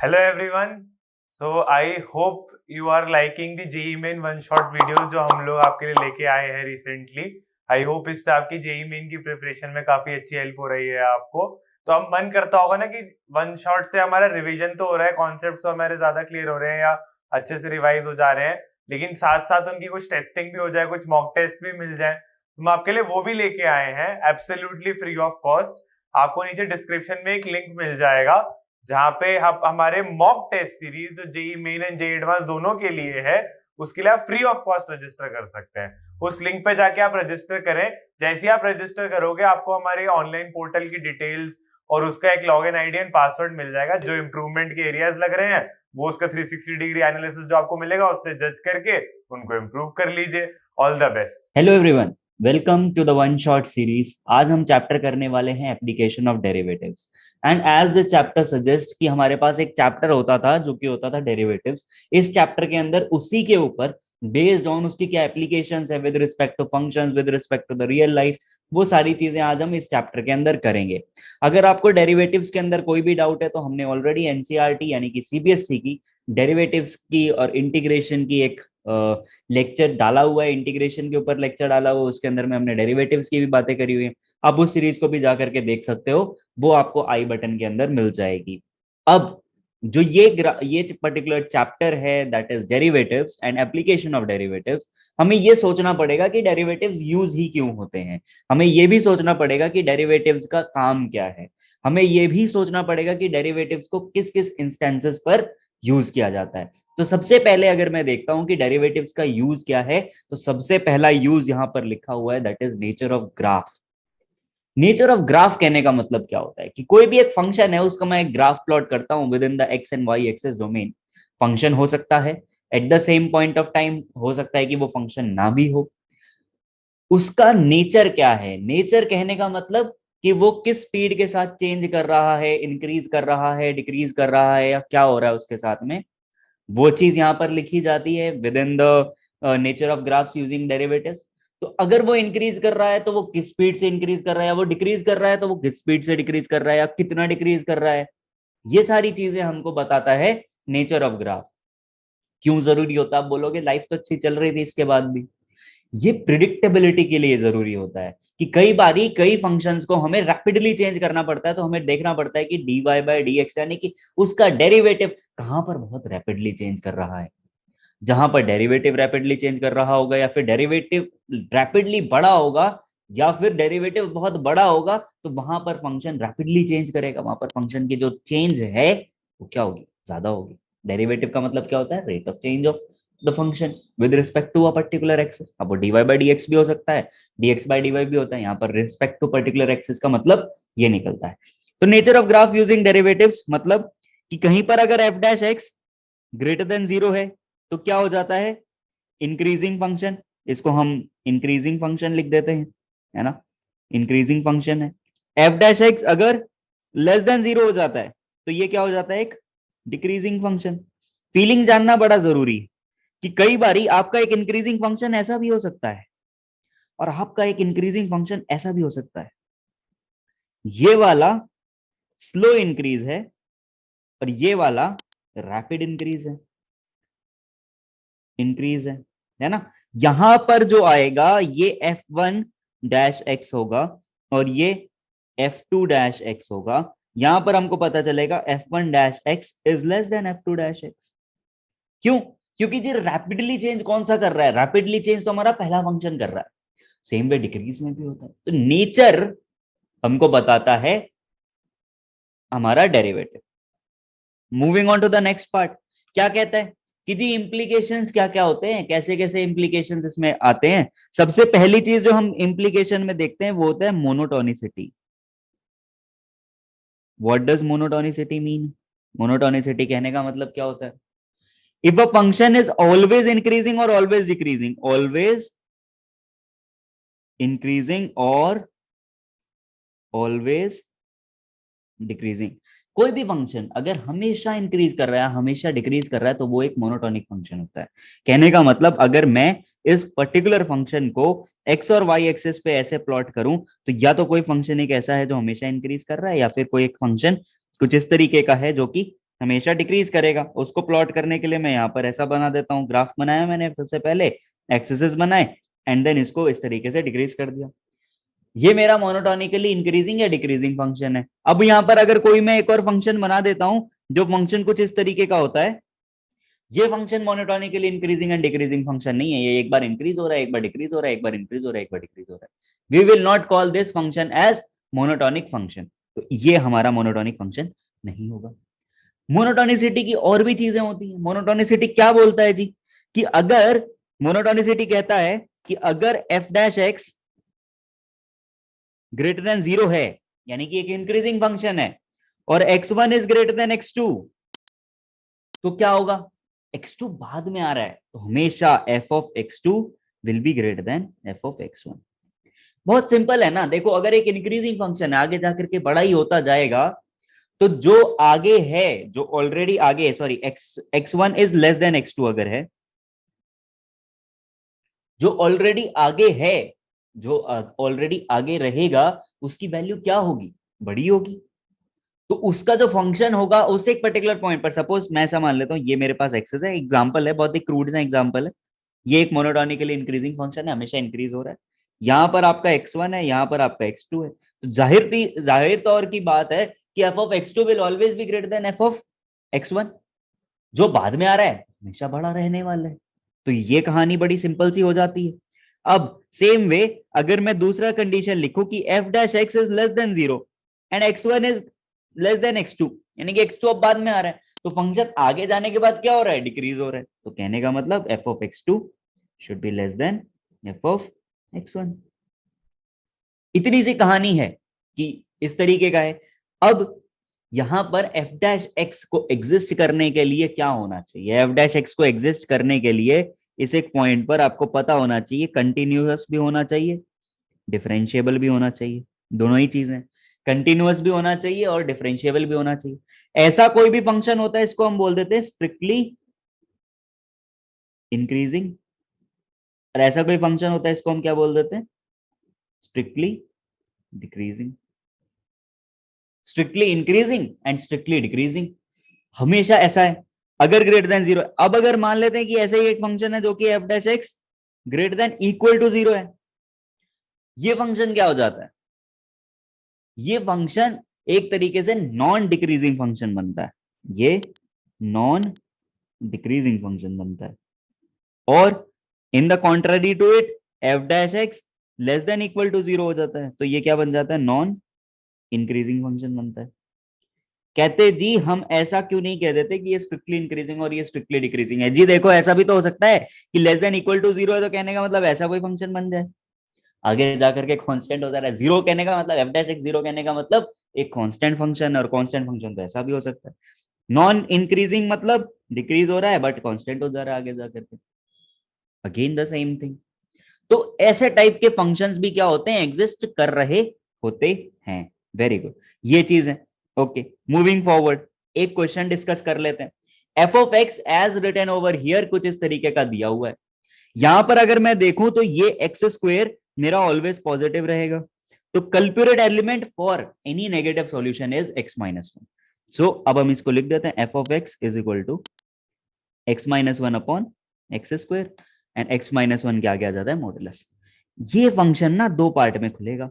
Hello everyone. So I hope you are liking the JEE Main one shot videos जो हम लोग आपके लिए लेके आए हैं रिसेंटली. आई होप इससे आपकी JEE Main की प्रिपरेशन में काफी अच्छी हेल्प हो रही है आपको. तो हम मन करता होगा ना कि वन शॉट से हमारा रिवीजन तो हो रहा है, कॉन्सेप्ट तो हमारे ज्यादा क्लियर हो रहे हैं या अच्छे से रिवाइज हो जा रहे हैं, लेकिन साथ साथ उनकी कुछ टेस्टिंग भी हो जाए, कुछ मॉक टेस्ट भी मिल जाए. हम आपके लिए वो भी लेके आए हैं एब्सोल्युटली फ्री ऑफ कॉस्ट. आपको नीचे डिस्क्रिप्शन में एक लिंक मिल जाएगा जहां पे आप हमारे मॉक टेस्ट सीरीज जो JEE Main and JEE advance दोनों के लिए है, उसके लिए आप फ्री ऑफ कॉस्ट रजिस्टर कर सकते हैं. उस लिंक पे जाके आप रजिस्टर करें. जैसे ही आप रजिस्टर करोगे आपको हमारे ऑनलाइन पोर्टल की डिटेल्स और उसका एक लॉगिन आईडी एंड पासवर्ड मिल जाएगा. जो इंप्रूवमेंट के एरियाज लग रहे हैं वो उसका 360 डिग्री एनालिसिस जो आपको मिलेगा उससे जज करके उनको इम्प्रूव कर लीजिए. All the best. Hello everyone, welcome to the one shot series. आज हम चैप्टर करने वाले हैं application of derivatives. And as the chapter suggest कि हमारे पास एक चैप्टर होता था जो कि होता था डेरिवेटिव्स. इस चैप्टर के अंदर उसी के ऊपर बेस्ड ऑन उसकी क्या एप्लीकेशंस है with respect to functions, with respect to the real life, वो सारी चीजें आज हम इस चैप्टर के अंदर करेंगे. अगर आपको डेरिवेटिव्स के अंदर कोई भी डाउट है तो हमने ऑलरेडी एनसीईआरटी यानी कि सीबीएसई की डेरिवेटिव्स की और इंटीग्रेशन की एक लेक्चर डाला हुआ है. इंटीग्रेशन के ऊपर लेक्चर डाला हुआ है, उसके अंदर में हमने डेरिवेटिव्स की भी बातें करी हुई है. आप उस सीरीज को भी जा करके देख सकते हो, वो आपको आई बटन के अंदर मिल जाएगी. अब जो ये पर्टिकुलर चैप्टर है that is derivatives and application of derivatives. हमें ये सोचना पड़ेगा कि डेरिवेटिव्स यूज ही क्यों होते हैं. हमें ये भी सोचना पड़ेगा कि डेरिवेटिव्स का काम क्या है. हमें ये भी सोचना पड़ेगा कि डेरिवेटिव्स को किस किस इंस्टेंसेस पर यूज किया जाता है. तो सबसे पहले अगर मैं देखता हूं कि डेरिवेटिव्स का यूज क्या है, तो सबसे पहला यूज यहां पर लिखा हुआ है that is nature of graph. Nature of graph कहने का मतलब क्या होता है कि कोई भी एक फंक्शन है उसका मैं एक ग्राफ प्लॉट करता हूं within the X and Y axes domain. Function हो सकता है at the same point of time, हो सकता है कि वो फंक्शन ना भी हो. उसका नेचर क्या है? नेचर कहने का मतलब कि वो किस स्पीड के साथ चेंज कर रहा है, इंक्रीज कर रहा है, डिक्रीज कर रहा है, या क्या हो रहा है उसके साथ में, वो चीज यहां पर लिखी जाती है with in the nature of graphs using derivatives. तो अगर वो इंक्रीज कर रहा है तो वो किस स्पीड से इंक्रीज कर रहा है, या वो डिक्रीज कर रहा है तो वो किस स्पीड से डिक्रीज कर रहा है, या कितना डिक्रीज कर रहा है. ये सारी चीजें हमको बताता है नेचर ऑफ ग्राफ. क्यों जरूरी होता है? आप बोलोगे लाइफ तो अच्छी चल रही थी इसके बाद भी. ये प्रिडिक्टेबिलिटी के लिए जरूरी होता है कि कई बारी कई फंक्शंस को हमें रैपिडली चेंज करना पड़ता है, तो हमें देखना पड़ता है कि dy बाय dx यानी कि उसका डेरिवेटिव कहां पर बहुत रैपिडली चेंज कर रहा है. जहां पर डेरिवेटिव रैपिडली चेंज कर रहा होगा, या फिर डेरिवेटिव रैपिडली बड़ा होगा, या फिर डेरिवेटिव बहुत बड़ा होगा, तो वहां पर फंक्शन रैपिडली चेंज करेगा. वहां पर फंक्शन की जो चेंज है वो क्या होगी? ज्यादा होगी. डेरिवेटिव का मतलब क्या होता है? Rate of change of the function with respect to a particular axis. अब वो dy बाय dx भी हो सकता है, dx बाय dy भी होता है. यहाँ पर रिस्पेक्ट टू पर्टिकुलर एक्सिस का मतलब ये निकलता है. तो nature of graph using derivatives मतलब कि कहीं पर अगर F dash X greater than zero है तो क्या हो जाता है? Increasing function. इसको हम इंक्रीजिंग फंक्शन लिख देते हैं, है ना. इंक्रीजिंग फंक्शन है. एफ डैश एक्स अगर लेस देन जीरो हो जाता है तो ये क्या हो जाता है? एक डिक्रीजिंग फंक्शन. फीलिंग जानना बड़ा जरूरी है कि कई बारी आपका एक इंक्रीजिंग फंक्शन ऐसा भी हो सकता है और आपका एक इंक्रीजिंग फंक्शन ऐसा भी हो सकता है. ये वाला स्लो इंक्रीज है और ये वाला रैपिड इंक्रीज है ना. यहां पर जो आएगा ये एफ वन डैश एक्स होगा और ये एफ टू डैश एक्स होगा. यहां पर हमको पता चलेगा F one dash x is less then F two dash x. क्यों? क्योंकि जी रैपिडली चेंज कौन सा कर रहा है? रैपिडली चेंज तो हमारा पहला फंक्शन कर रहा है. सेम वे डिक्रीज में भी होता है. तो नेचर हमको बताता है हमारा derivative. Moving on to the next part. क्या कहता है कि जी इंप्लीकेशंस क्या क्या होते हैं, कैसे कैसे इंप्लीकेशंस इसमें आते हैं. सबसे पहली चीज जो हम इंप्लीकेशन में देखते हैं वो होता है monotonicity. What does monotonicity mean? Monotonicity कहने का मतलब क्या होता है? If a function is always increasing और ऑलवेज डिक्रीजिंग, ऑलवेज इंक्रीजिंग और ऑलवेज डिक्रीजिंग, कोई भी फंक्शन अगर हमेशा इंक्रीज कर रहा है हमेशा डिक्रीज कर रहा है तो वो एक मोनोटोनिक फंक्शन होता है. कहने का मतलब अगर मैं इस पर्टिकुलर फंक्शन को एक्स और वाई एक्सिस पे ऐसे प्लॉट करूं तो या तो कोई फंक्शन एक ऐसा है जो हमेशा इंक्रीज कर रहा है, या फिर कोई एक फंक्शन कुछ इस तरीके का है जो कि हमेशा डिक्रीज करेगा। उसको प्लॉट करने के लिए मैं यहाँ पर ऐसा बना देता हूँ, ग्राफ बनाया मैंने सबसे पहले, एक्सेसेस बनाए एंड देन इसको इस तरीके से डिक्रीज कर दिया। ये मेरा मोनोटोनिकली इंक्रीजिंग या डिक्रीजिंग फंक्शन है। अब यहाँ पर अगर कोई मैं एक और फंक्शन बना देता हूं जो फंक्शन कुछ इस तरीके का होता है, ये function monotonically increasing and decreasing function नहीं है, ये एक बार इंक्रीज हो रहा है, एक बार डिक्रीज हो रहा है, एक बार इंक्रीज हो रहा है, एक बार डिक्रीज हो रहा है। We will not call this function as monotonic function. तो ये हमारा मोनोटोनिक फंक्शन नहीं होगा। मोनोटोनिसिटी की और भी चीजें होती हैं। मोनोटोनिसिटी क्या बोलता है जी, कि अगर मोनोटोनिसिटी कहता है कि अगर F dash X greater than 0 है, यानी कि एक इंक्रीजिंग फंक्शन है, और x1 is greater then x2, तो क्या होगा, x2 बाद में आ रहा है तो हमेशा f of x2 will be greater then f of x1। बहुत सिंपल है ना। देखो अगर एक इंक्रीजिंग फंक्शन है, आगे जाकर के बड़ा ही होता जाएगा, तो जो आगे है, जो ऑलरेडी आगे है, sorry x1 is less then x2 अगर है, जो ऑलरेडी आगे है, जो ऑलरेडी आगे रहेगा, उसकी वैल्यू क्या होगी, बड़ी होगी। तो उसका जो फंक्शन होगा उस एक पर्टिकुलर पॉइंट पर, सपोज मैं ऐसा मान लेता हूं ये मेरे पास एक्सेस है, एग्जांपल है, बहुत ही क्रूड सा एग्जांपल है, ये एक मोनोटोनिकली इंक्रीजिंग फंक्शन है, हमेशा इंक्रीज हो रहा है। यहां पर आपका x1 है, यहां पर आपका x2 है, तो जाहिर तौर की बात है कि f of x2 will always be greater then f of x1। जो बाद में आ रहा है हमेशा बड़ा रहने वाला है। तो ये कहानी बड़ी सिंपल सी हो जाती है। अब सेम वे अगर मैं दूसरा कंडीशन लिखूं कि f dash x is less then 0 and x1 is less then x2, यानी कि x2 अब बाद में आ रहा है, तो फंक्शन आगे जाने के बाद क्या हो रहा है, डिक्रीज हो रहा है। तो कहने का मतलब f of x2 should be less than f of x1। इतनी सी कहानी है कि इस तरीके का है। अब यहां पर f डैश x को एग्जिस्ट करने के लिए क्या होना चाहिए, f डैश x को एग्जिस्ट करने के लिए इस एक पॉइंट पर आपको पता होना चाहिए कंटिन्यूअस भी होना चाहिए, डिफरेंशिएबल भी होना चाहिए, दोनों ही चीजें, कंटिन्यूअस भी होना चाहिए और डिफरेंशिएबल भी होना चाहिए। ऐसा कोई भी फंक्शन होता है इसको हम बोल देते हैं स्ट्रिक्टली इंक्रीजिंग, और ऐसा कोई फंक्शन होता है इसको हम क्या बोल देते हैं, strictly decreasing. Strictly increasing and strictly decreasing हमेशा ऐसा है अगर ग्रेटर देन 0। अब अगर मान लेते हैं कि ऐसे ही एक फंक्शन है जो कि F dash X greater than equal to 0 है, ये फंक्शन क्या हो जाता है, ये फंक्शन एक तरीके से नॉन डिक्रीजिंग फंक्शन बनता है, ये नॉन डिक्रीजिंग फंक्शन बनता है। और in the contrary to it F dash X less than equal to 0 हो जाता है, तो ये क्या बन जाता है, नॉन इंक्रीजिंग फंक्शन बनता है। कहते जी हम ऐसा क्यों नहीं कह देते कि ये स्ट्रिक्टली इंक्रीजिंग और ये स्ट्रिक्टली डिक्रीजिंग है, जी देखो ऐसा भी तो हो सकता है कि लेस देन इक्वल टू 0 है, तो कहने का मतलब ऐसा कोई फंक्शन बन जाए, आगे जाकर के कांस्टेंट हो जा रहा है। 0 कहने का मतलब एफ डैश एक्स 0 कहने का मतलब एक कांस्टेंट फंक्शन, और कांस्टेंट फंक्शन तो ऐसा भी हो सकता है। नॉन इंक्रीजिंग मतलब डिक्रीज हो रहा है बट कांस्टेंट हो जा रहा है आगे जाकर के, अगेन द सेम थिंग। तो ऐसे टाइप के फंक्शंस भी क्या होते हैं, एग्जिस्ट कर रहे होते हैं। वेरी गुड, ये चीज है। ओके, मूविंग फॉरवर्ड एक क्वेश्चन डिस्कस कर लेते हैं। F of X as written over here कुछ इस तरीके का दिया हुआ है। यहां पर अगर मैं देखूं तो ये एक्स स्क्वेयर मेरा ऑलवेज पॉजिटिव रहेगा, तो culprit element for any negative solution is x minus one. So अब हम इसको लिख देते हैं, F of x is equal to x minus one upon x square, and x minus one क्या आ जाता है, मॉडुलस। ये फंक्शन ना दो पार्ट में खुलेगा,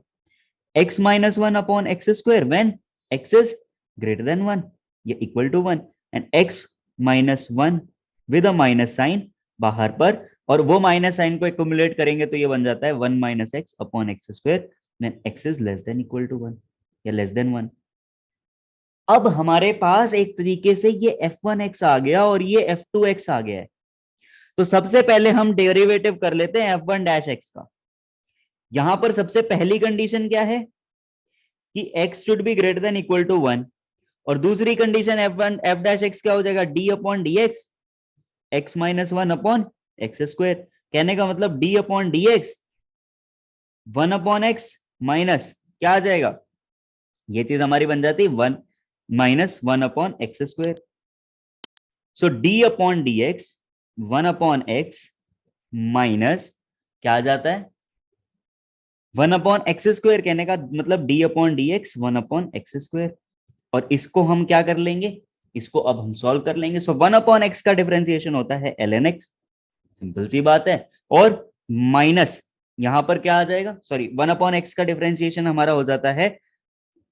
x minus one upon x square when x is greater than one या equal to one, and x minus one with a minus sign बाहर पर, और वो माइनस साइन को एक्युमुलेट करेंगे तो ये बन जाता है one minus X upon x square when x is less than equal to one या लेस देन वन। अब हमारे पास एक तरीके से ये f1x आ गया और ये f2x आ गया है। तो सबसे पहले हम डेरिवेटिव कर लेते हैं f1 डैश एक्स का। यहां पर सबसे पहली कंडीशन क्या है कि x should be greater than equal to one, और दूसरी condition f1 f dash x क्या हो जाएगा, d upon d x x minus one upon x square. कहने का मतलब d upon d x one upon x minus क्या आ जाएगा, ये चीज हमारी बन जाती है one minus one upon x square. So d upon d x one upon x minus क्या आ जाता है, वन अपॉन एक्स स्क्वेयर। कहने का मतलब D upon d x one upon x square, और इसको हम क्या कर लेंगे, इसको अब हम सॉल्व कर लेंगे। सो 1/x का डिफरेंशिएशन होता है ln x, सिंपल सी बात है। और माइनस यहां पर क्या आ जाएगा, सॉरी 1/x का डिफरेंशिएशन हमारा हो जाता है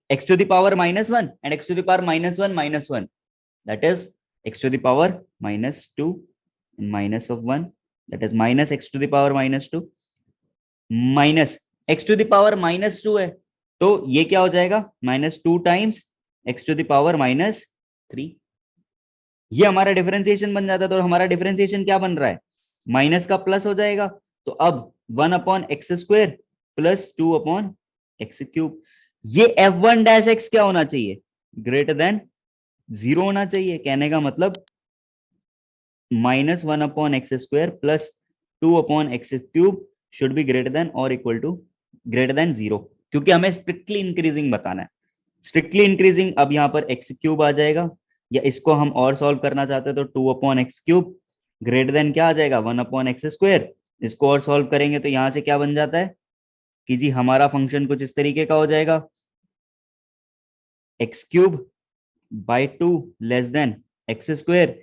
x to the power -1 and x to the power -1, that is x to the power -2 and minus of 1, that is minus x to the power -2 minus x to the power -2 है, तो ये क्या हो जाएगा -2 times x to the power -3। ये हमारा differentiation बन जाता है। तो हमारा डिफरेंशिएशन क्या बन रहा है, माइनस का प्लस हो जाएगा। तो अब 1/x² प्लस 2/x³। ये f1-x क्या होना चाहिए, ग्रेटर देन 0 होना चाहिए। कहने का मतलब -1/x² plus 2/x³ should be greater then और इक्वल टू ग्रेटर देन 0, क्योंकि हमें स्ट्रिक्टली इंक्रीजिंग बताना है। स्ट्रिक्टली इंक्रीजिंग, अब यहाँ पर x³ आ जाएगा, या इसको हम और सॉल्व करना चाहते हैं तो 2/x³ ग्रेटर देन क्या आ जाएगा 1/x²। इसको और सॉल्व करेंगे तो यहां से क्या बन जाता है कि जी हमारा फंक्शन कुछ इस तरीके का हो जाएगा, x³/2 लेस देन x²,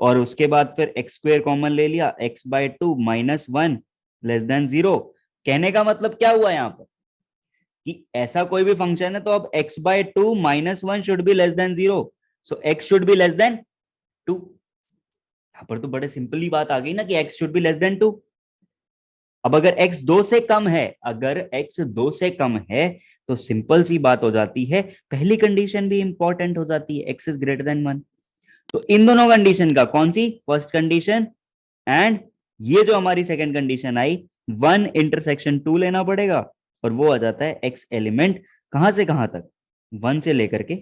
और उसके बाद फिर x² कॉमन ले लिया, x/2 -1 लेस देन 0। कहने का मतलब क्या हुआ यहाँ पर कि ऐसा कोई भी फंक्शन है तो अब x/2 -1 should be less than 0, so x should be less than 2। यहां पर तो बड़े सिंपली बात आ गई ना कि x should be less than 2। अब अगर x 2 से कम है, अगर x 2 से कम है तो सिंपल सी बात हो जाती है, पहली कंडीशन भी इंपॉर्टेंट हो जाती है, x इज ग्रेटर देन 1। तो इन दोनों कंडीशन का कौन सी, फर्स्ट कंडीशन एंड ये जो हमारी सेकंड कंडीशन आई 1/2 लेना पड़ेगा, और वो आ जाता है x एलिमेंट कहां से कहां तक, 1 से लेकर के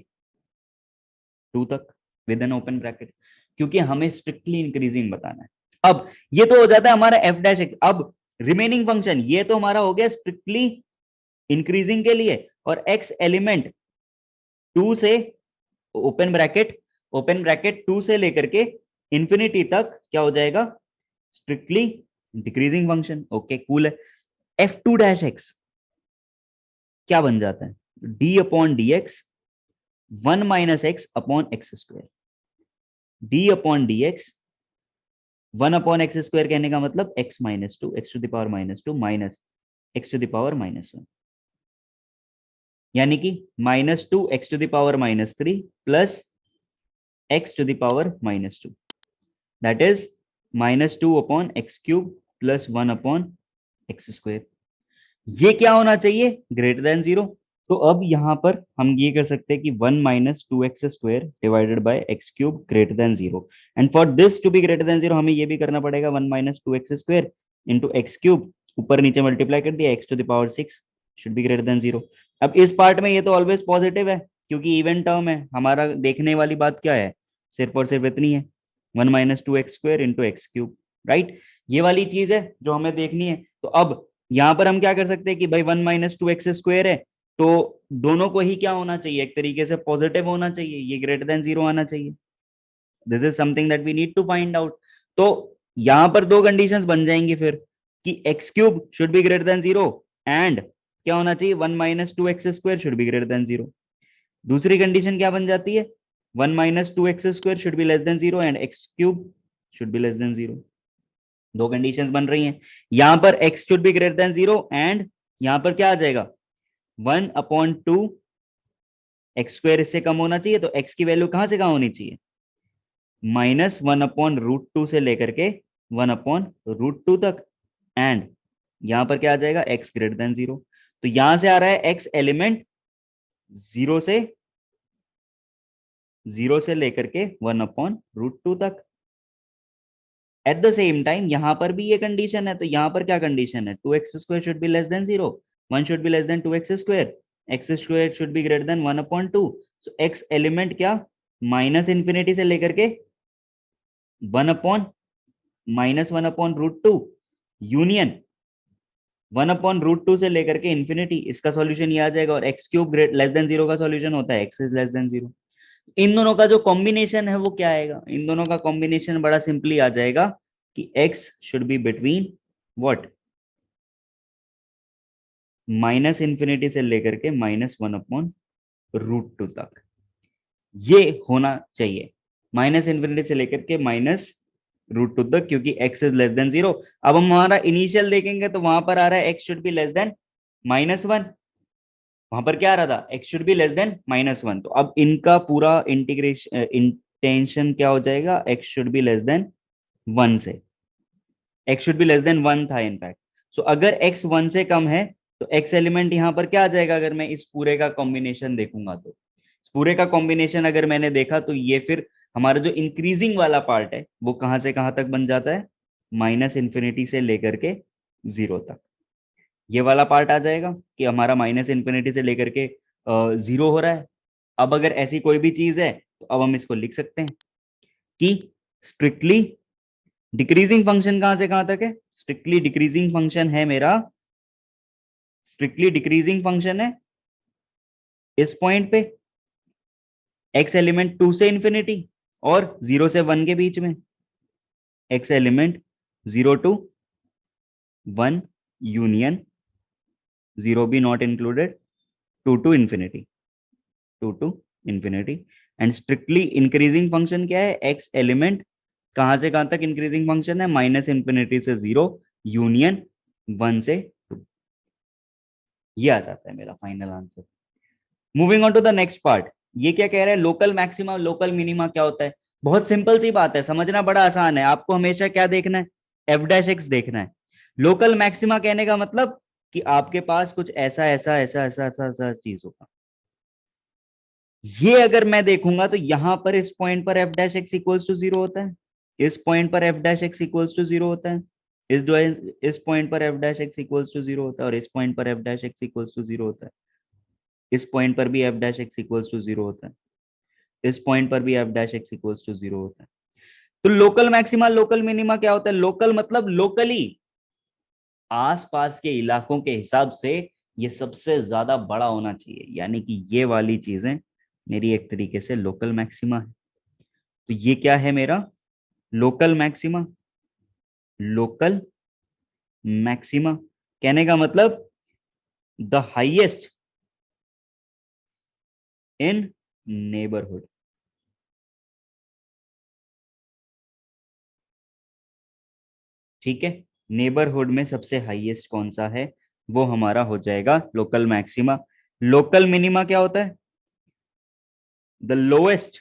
2 तक विद एन ओपन ब्रैकेट, क्योंकि हमें स्ट्रिक्टली इंक्रीजिंग बताना है। अब ये तो हो जाता है हमारा f'। अब रिमेनिंग फंक्शन ये तो हमारा हो गया स्ट्रिक्टली इंक्रीजिंग के लिए, और x एलिमेंट 2 से ओपन ब्रैकेट 2 से लेकर के इंफिनिटी तक क्या हो जाएगा, strictly decreasing function. Okay cool है। f2-x क्या बन जाता है, d/dx 1 - x/x²। d/dx 1/x² कहने का मतलब x -2, x to the power -2 minus x to the power -1, यानी कि -2 x to the power -3 plus x to the power -2, that is -2/x³ plus 1/x²। ये क्या होना चाहिए, ग्रेटर देन 0। तो अब यहां पर हम ये कर सकते हैं कि 1 - 2x² divided by x³ greater than 0, and for this to be greater than 0 हमें ये भी करना पड़ेगा 1 - 2x² इंटू x³, ऊपर नीचे मल्टीप्लाई कर दिया, x to the power 6 should be greater than 0। अब इस पार्ट में ये तो ऑलवेज पॉजिटिव है क्योंकि इवन टर्म है, हमारा देखने वाली बात क्या है, सिर्फ और सिर्फ इतनी है 1 - 2x² इंटू x³, राइट। ये वाली चीज है जो हमें देखनी है। तो अब यहां पर हम क्या कर सकते हैं कि भाई 1 - 2x² है, तो दोनों को ही क्या होना चाहिए, एक तरीके से पॉजिटिव होना चाहिए, ये ग्रेटर देन 0 आना चाहिए। This is something that we need to find out. तो यहां पर दो कंडीशंस बन जाएंगी फिर कि x³ should be greater than 0 and क्या होना चाहिए 1 - 2x² should be greater than 0। दूसरी कंडीशन क्या बन जाती है, 1 - 2x² should be less than 0 and x³ should be less than 0। दो कंडीशंस बन रही हैं। यहां पर x should be greater than 0 and यहां पर क्या आ जाएगा 1/2 x² इससे कम होना चाहिए, तो x की वैल्यू कहां से कहां होनी चाहिए, -1/√2 से लेकर के 1/√2 तक, एंड यहां पर क्या आ जाएगा x ग्रेटर देन 0। तो यहां से आ रहा है x एलिमेंट 0 से लेकर के 1/√2 तक। एट द सेम टाइम यहां पर भी ये कंडीशन है, तो यहां पर क्या कंडीशन है, 2x² should be less than 0, 1 should be less than 2x², x² should be greater then 1/2। So x element क्या -∞ से लेकर के 1/√2 यूनियन 1/√2 से लेकर के इंफिनिटी, इसका सॉल्यूशन ये आ जाएगा। और x³ लेस देन 0 का सॉल्यूशन होता है x इज लेस देन 0। इन दोनों का जो कॉम्बिनेशन है वो क्या आएगा, इन दोनों का कॉम्बिनेशन बड़ा सिंपली आ जाएगा कि x should be between what -∞ से लेकर के -1/√2 तक, ये होना चाहिए। माइनस इन्फिनिटी से लेकर के माइनस रूट टू तक, क्योंकि x इज लेस देन 0। अब हम हमारा इनिशियल देखेंगे तो वहां पर आ रहा है x should be less than -1। वहां पर क्या आ रहा था, x should be less than -1। तो अब इनका पूरा इंटीग्रेशन इंटेंशन क्या हो जाएगा, x should be less than 1 से, x should be less than 1 था इनफैक्ट। सो अगर x 1 से कम है तो x एलिमेंट यहां पर क्या आ जाएगा, अगर मैं इस पूरे का कॉम्बिनेशन देखूंगा तो इस पूरे का कॉम्बिनेशन अगर मैंने देखा तो ये फिर हमारा जो इंक्रीजिंग वाला पार्ट है वो कहां से कहां तक बन जाता है, माइनस इन्फिनिटी से लेकर के 0 तक। ये वाला पार्ट आ जाएगा कि हमारा माइनस इन्फिनिटी से लेकर के 0 हो रहा है। अब अगर ऐसी कोई भी चीज है तो अब हम इसको लिख सकते हैं कि स्ट्रिक्टली डिक्रीजिंग फंक्शन कहां से कहां तक है, स्ट्रिक्टली डिक्रीजिंग फंक्शन है मेरा, स्ट्रिक्टली डिक्रीजिंग फंक्शन है इस पॉइंट पे, एक्स एलिमेंट 2 से इंफिनिटी और 0 से 1 के बीच में, एक्स एलिमेंट 0 to 1 यूनियन 0 भी not included 2 to infinity, 2 to infinity। And strictly increasing function क्या है, एक्स एलिमेंट कहां से कहां तक इंक्रीजिंग फंक्शन है, माइनस इन्फिनिटी से 0 यूनियन 1 से 2। ये आ जाता है मेरा final answer. Moving on to the next part, ये क्या कह रहा है, लोकल मैक्सिमा लोकल मिनिमा क्या होता है। बहुत सिंपल सी बात है, समझना बड़ा आसान है। आपको हमेशा क्या देखना है, एफ डैश एक्स देखना है। लोकल मैक्सिमा कहने का मतलब कि आपके पास कुछ ऐसा ऐसा ऐसा ऐसा ऐसा ऐसा चीज होगा। ये अगर मैं देखूंगा तो यहां पर इस पॉइंट पर F dash x equals to 0 होता है, इस पॉइंट पर F dash x equals to 0 होता है, इस पॉइंट पर F dash x equals to 0 होता है, और इस पॉइंट पर F dash x equals to 0 होता है। इस पॉइंट पर भी F dash x equals to 0 होता है, इस पॉइंट पर भी F dash x equals to 0 होता है। तो लोकल मैक्सिमा लोकल मिनिमा क्या होता है, लोकल मतलब लोकली आसपास के इलाकों के हिसाब से ये सबसे ज्यादा बड़ा होना चाहिए, यानी कि ये वाली चीजें मेरी एक तरीके से लोकल मैक्सिमा है। तो ये क्या है मेरा लोकल मैक्सिमा, लोकल मैक्सिमा कहने का मतलब द हाईएस्ट इन नेबरहुड। ठीक है, नेबरहुड में सबसे हाईएस्ट कौन सा है, वो हमारा हो जाएगा लोकल मैक्सिमा। लोकल मिनिमा क्या होता है, द लोएस्ट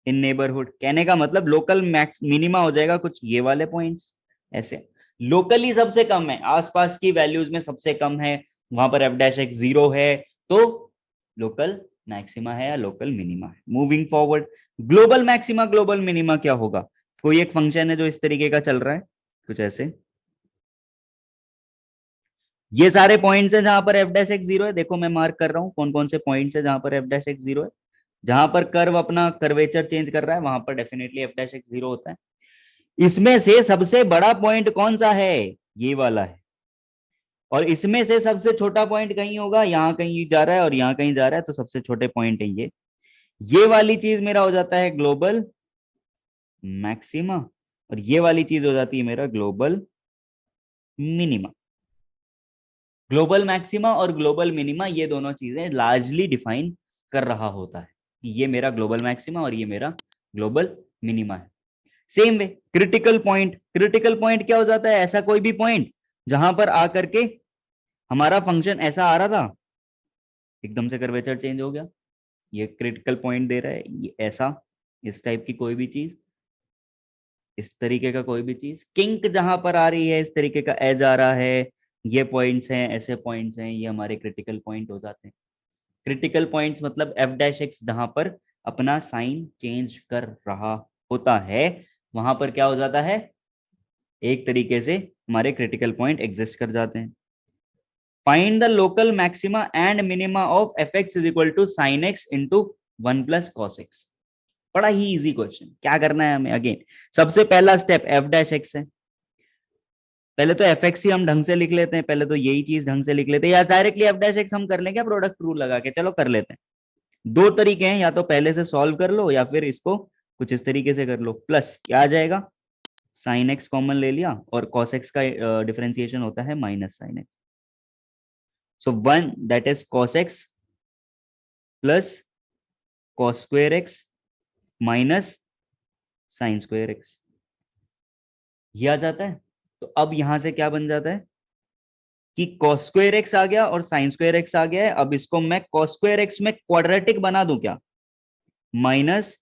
इन नेबरहुड। कहने का मतलब लोकल मैक्स मिनिमा हो जाएगा कुछ ये वाले पॉइंट्स ऐसे, लोकली सबसे कम है, आसपास की वैल्यूज में सबसे कम है, वहां पर एफ डैश एक्स 0 है, तो लोकल मैक्सिमा है या लोकल मिनिमा है। Moving forward, global maxima global minima क्या होगा, कोई एक फंक्शन है जो इस तरीके का चल रहा है कुछ ऐसे, ये सारे पॉइंट्स हैं जहां पर एफ डैश एक्स 0 है। देखो मैं मार्क कर रहा हूं कौन कौन से पॉइंट्स है जहां पर एफ डैश एक्स 0 है। जहां पर कर्व अपना कर्वेचर चेंज कर रहा है वहां पर डेफिनेटली एफ डैश एक्स 0 होता है। इसमें से सबसे बड़ा पॉइंट कौन सा है, ये वाला है, और इसमें से सबसे छोटा पॉइंट कहीं होगा, यहाँ कहीं जा रहा है और यहाँ कहीं जा रहा है, तो सबसे छोटे पॉइंट है ये वाली चीज मेरा हो जाता है ग्लोबल मैक्सिमा, और ये वाली चीज हो जाती है मेरा ग्लोबल मिनिमा। ग्लोबल मैक्सिमा और ग्लोबल मिनिमा ये दोनों चीजें लार्जली डिफाइन कर रहा होता है कि ये मेरा ग्लोबल मैक्सिमा और ये मेरा ग्लोबल मिनिमा है। Same way critical point, critical point क्या हो जाता है, ऐसा कोई भी पॉइंट जहां पर आकर के हमारा फंक्शन ऐसा आ रहा था, एकदम से कर्वेचर चेंज हो गया, ये क्रिटिकल पॉइंट दे रहा है, ये ऐसा इस टाइप की कोई भी चीज, इस तरीके का कोई भी चीज, किंक जहां पर आ रही है, इस तरीके का एज आ रहा है, ये पॉइंट्स हैं ऐसे पॉइंट्स हैं, ये हमारे क्रिटिकल पॉइंट हो जाते हैं। क्रिटिकल पॉइंट्स मतलब एफ डैश एक्स जहां पर अपना साइन चेंज कर रहा होता है, वहां पर क्या हो जाता है, एक तरीके से हमारे क्रिटिकल पॉइंट एग्जिस्ट कर जाते हैं। Find the local maxima and minima of F x is equal to sine X into 1 plus cos X. बड़ा ही इजी क्वेश्चन, क्या करना है हमें, अगेन सबसे पहला स्टेप एफ डैश एक्स है, पहले तो एफ एक्स ही हम ढंग से लिख लेते हैं, पहले तो यही चीज ढंग से लिख लेते हैं, या डायरेक्टली एफ डैश एक्स हम कर लेंगे प्रोडक्ट रूल लगा के, चलो कर लेते हैं। दो तरीके हैं, या तो पहले से सॉल्व कर लो या फिर इसको कुछ इस तरीके से कर लो। प्लस क्या आ जाएगा, साइन एक्स कॉमन ले लिया और कॉस एक्स का डिफरेंशिएशन होता है minus sine x, so 1 that is cos x plus cos square x minus sine square x, ये आ जाता है। तो अब यहां से क्या बन जाता है कि cos स्क्वायर एक्स आ गया और साइन स्क्वायर एक्स आ गया है। अब इसको मैं cos स्क्वायर एक्स में क्वाड्रेटिक बना दूं क्या, minus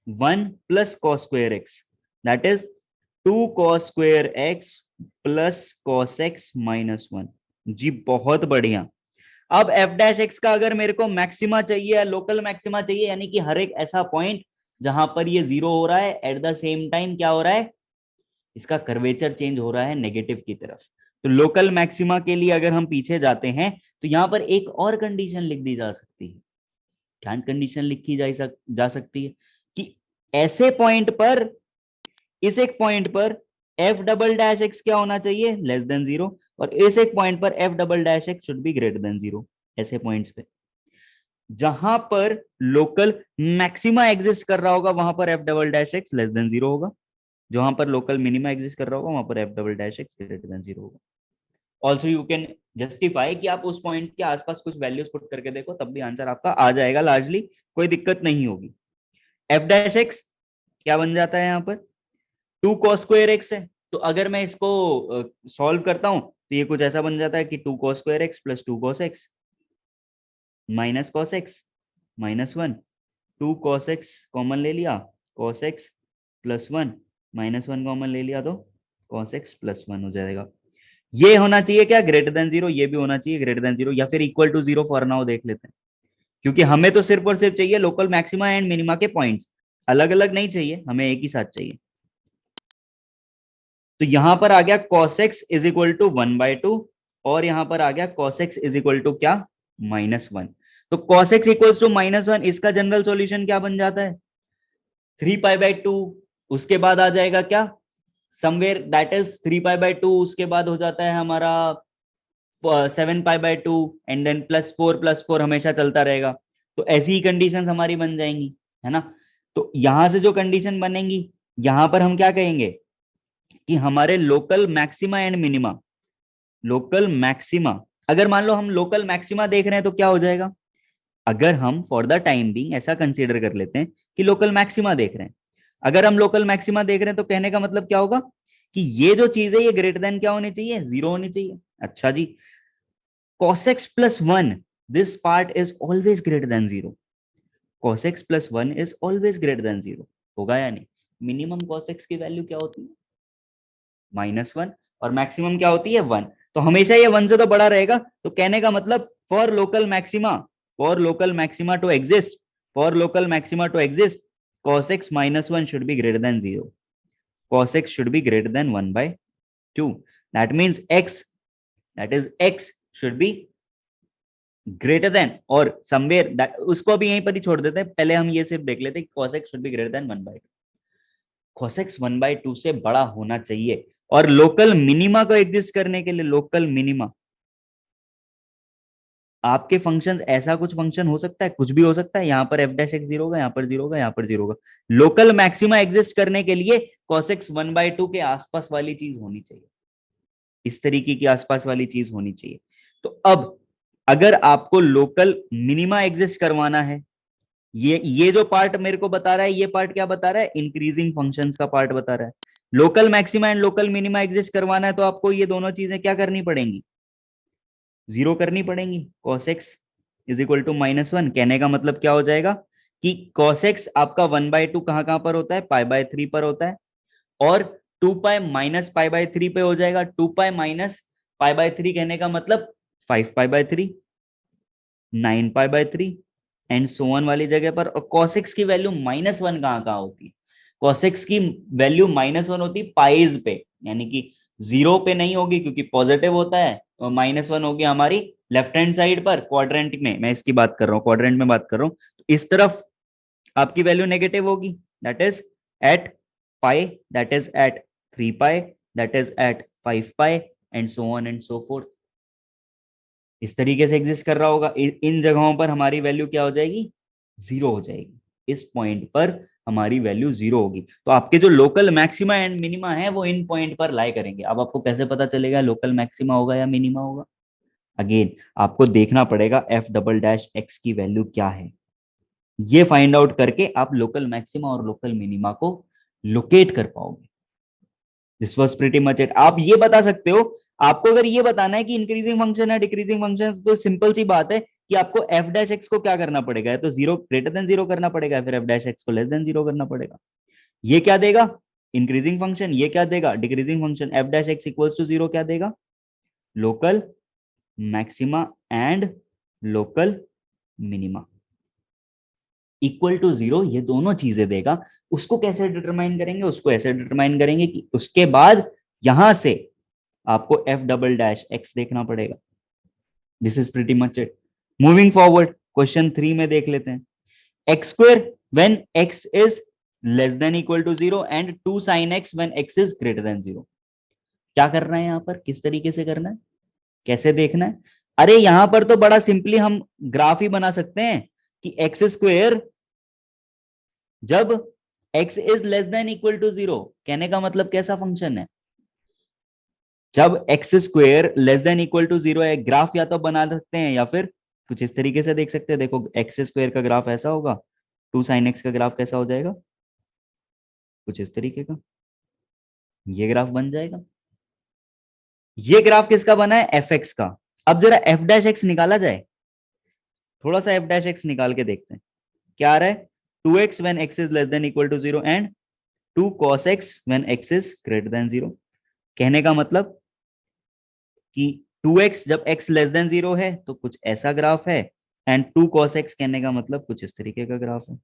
1 plus cos square x, that is 2 cos square x plus cos x minus 1। जी बहुत बढ़िया। अब एफ डैश एक्स का अगर मेरे को मैक्सिमा चाहिए या लोकल मैक्सिमा चाहिए, यानी कि हर एक ऐसा पॉइंट जहां पर ये जीरो हो रहा है, एट द सेम टाइम क्या हो रहा है, इसका कर्वेचर चेंज हो रहा है नेगेटिव की तरफ। तो लोकल मैक्सिमा के लिए अगर हम पीछे जाते हैं तो यहां पर एक और कंडीशन लिख दी जा सकती है। क्या कंडीशन लिखी जा सकती है कि ऐसे पॉइंट पर, इस एक पॉइंट पर एफ डबल डैश एक्स क्या होना चाहिए, लेस देन जीरो, और इस एक पॉइंट पर F double dash x should be greater than zero. ऐसे पॉइंट्स पे जहां पर लोकल मैक्सिमा एग्जिस्ट कर रहा होगा वहां पर F double dash X less than zero होगा, जहां पर लोकल मिनिमा एग्जिस्ट कर रहा होगा वहां पर F double dash X greater than zero होगा। ऑल्सो यू कैन जस्टिफाई कि आप उस पॉइंट के आसपास कुछ वैल्यूज पुट करके देखो, तब भी आंसर आपका आ जाएगा लार्जली, कोई दिक्कत नहीं होगी। एफ डैश एक्स क्या बन जाता है यहाँ पर, 2 cos स्क्वायर एक्स है। तो अगर मैं इसको सॉल्व करता हूं तो ये कुछ ऐसा बन जाता है कि 2 cos square x plus 2 cos x minus cos x minus 1, 2 cos x common ले लिया, cos x plus 1 minus 1 common ले लिया तो cos एक्स प्लस 1 हो जाएगा। ये होना चाहिए क्या, ग्रेटर देन जीरो, ये भी होना चाहिए ग्रेटर देन जीरो, या फिर equal to zero for now देख लेते हैं, क्योंकि हमें तो सिर्फ और सिर्फ चाहिए लोकल मैक्सिमा एंड मिनिमा के पॉइंट्स, अलग अलग नहीं चाहिए हमें, एक ही साथ चाहिए। तो यहां पर आ गया cos x is equal to 1/2 और यहां पर आ गया cos x is equal to क्या, -1। तो cos x इक्वल्स टू -1, इसका जनरल सॉल्यूशन क्या बन जाता है, 3π/2। उसके बाद आ जाएगा क्या, समवेयर दैट इज 3π/2, उसके बाद हो जाता है हमारा 7π/2 एंड देन +4 हमेशा चलता रहेगा। तो ऐसी ही कंडीशंस हमारी बन जाएंगी, है ना। तो यहां से जो कंडीशन बनेंगी, यहां पर हम क्या कहेंगे कि हमारे local maxima and minima, local maxima, अगर मान लो हम लोकल मैक्सिमा देख रहे हैं तो क्या हो जाएगा, अगर हम फॉर द टाइम बीइंग ऐसा कंसीडर कर लेते हैं कि लोकल मैक्सिमा देख रहे हैं, अगर हम लोकल मैक्सिमा देख रहे हैं तो कहने का मतलब क्या होगा कि ये जो चीज है ये ग्रेटर देन क्या होनी चाहिए, जीरो होनी चाहिए। अच्छा जी, cos x plus 1, this part is always greater than 0, cos x plus 1 is always greater than 0, होगा या नहीं। मिनिमम cos x की वैल्यू क्या होती है, -1, और मैक्सिमम क्या होती है 1, तो हमेशा ये 1 से तो बड़ा रहेगा। तो कहने का मतलब for local maxima, for local maxima to exist, for local maxima to exist, cos x -1 should be greater than 0, cos x should be greater than 1/2, that means x, that is x should be greater than, और somewhere that, उसको भी यहीं पर ही छोड़ देते हैं, पहले हम ये सिर्फ देख लेते हैं cos x should be greater than 1/2, cos x 1/2 से बड़ा होना चाहिए। और लोकल मिनिमा को एग्जिस्ट करने के लिए, लोकल मिनिमा, आपके फंक्शन ऐसा कुछ फंक्शन हो सकता है, कुछ भी हो सकता है, यहाँ पर एफ डैश एक्स जीरो होगा, यहाँ पर जीरो होगा, यहाँ पर जीरो होगा। लोकल मैक्सिमा एग्जिस्ट करने के लिए cos x 1/2 के आसपास वाली चीज होनी चाहिए, इस तरीके की आसपास वाली चीज होनी चाहिए। तो अब अगर आपको लोकल मिनिमा एग्जिस्ट करवाना है, ये जो पार्ट मेरे को बता रहा है, ये पार्ट क्या बता रहा है, इंक्रीजिंग फंक्शंस का पार्ट बता रहा है। Local maxima and local minima exist करवाना है तो आपको ये दोनों चीजें क्या करनी पड़ेंगी, जीरो करनी पड़ेंगी। cos x is equal to -1, कहने का मतलब क्या हो जाएगा कि cos x आपका 1/2 कहां कहां पर होता है, π/3 पर होता है, और 2π - π/3 पे हो जाएगा। 2π - π/3 कहने का मतलब 5π/3, 9π/3 एंड सो ऑन वाली जगह पर। और cos x की वैल्यू -1 कहां कहां होती है, cos x की वैल्यू -1 होती है पाइज पे, यानी कि जीरो पे नहीं होगी क्योंकि पॉजिटिव होता है, और -1 होगी हमारी लेफ्ट हैंड साइड पर क्वाड्रेंट में, मैं इसकी बात कर रहा हूँ, क्वाड्रेंट में बात कर रहा हूँ, तो इस तरफ आपकी वैल्यू नेगेटिव होगी, that is at pi, that is at 3π, that is at 5π and so on and so forth. इस तरीके से एग्जिस्ट कर रहा होगा, इन जगहों पर हमारी वैल्यू क्या हो जाएगी, जीरो हो जाएगी, इस पॉइंट पर हमारी वैल्यू जीरो होगी। तो आपके जो लोकल मैक्सिमा एंड मिनिमा है वो इन पॉइंट पर लाई करेंगे। अब आपको कैसे पता चलेगा लोकल मैक्सिमा होगा या मिनिमा होगा, अगेन आपको देखना पड़ेगा एफ डबल डैश एक्स की वैल्यू क्या है। ये फाइंड आउट करके आप लोकल मैक्सिमा और लोकल मिनिमा को लोकेट कर पाओगे। This was pretty much it. आप ये बता सकते हो, आपको अगर ये बताना है कि इंक्रीजिंग फंक्शन है डिक्रीजिंग फंक्शन, तो सिंपल सी बात है कि आपको एफ डैश एक्स को क्या करना पड़ेगा, है तो जीरो ग्रेटर देन जीरो करना पड़ेगा, फिर एफ डैश एक्स को लेस देन जीरो करना पड़ेगा। ये क्या देगा, इंक्रीजिंग फंक्शन, ये क्या देगा, decreasing function. F dash x equals to zero क्या देगा, local maxima and local minima. Equal to zero ये दोनों चीजें देगा। उसको कैसे डिटरमाइन करेंगे, उसको ऐसे डिटरमाइन करेंगे कि उसके बाद यहां से आपको एफ डबल डैश एक्स देखना पड़ेगा। This is pretty much it. Moving forward, question 3 में देख लेते हैं। X square when x is less than equal to zero and 2 sin x when x is greater than zero. क्या करना है यहां पर, किस तरीके से करना है, कैसे देखना है? अरे यहां पर तो बड़ा सिंपली हम ग्राफ ही बना सकते हैं कि एक्स स्क्वायर जब x is less than equal to zero, कहने का मतलब कैसा फंक्शन है, जब X square less than equal to zero है। ग्राफ या तो बना सकते हैं या फिर कुछ इस तरीके से देख सकते हैं। देखो एक्स स्क्वेयर का ग्राफ ऐसा होगा, 2 sin x का ग्राफ कैसा हो जाएगा, कुछ इस तरीके का, ये ग्राफ बन जाएगा। ये ग्राफ किसका बना है, एफ एक्स का। अब जरा एफ डैश एक्स निकाला जाए, थोड़ा सा एफ डैश एक्स निकाल के देखते हैं क्या आ रहा है। 2x when x is less than equal to 0 and 2 cos x when x is greater than 0। कहने का मतलब कि 2x जब x लेस देन 0 है तो कुछ ऐसा ग्राफ है, एंड 2 cos x कहने का मतलब कुछ इस तरीके का ग्राफ है।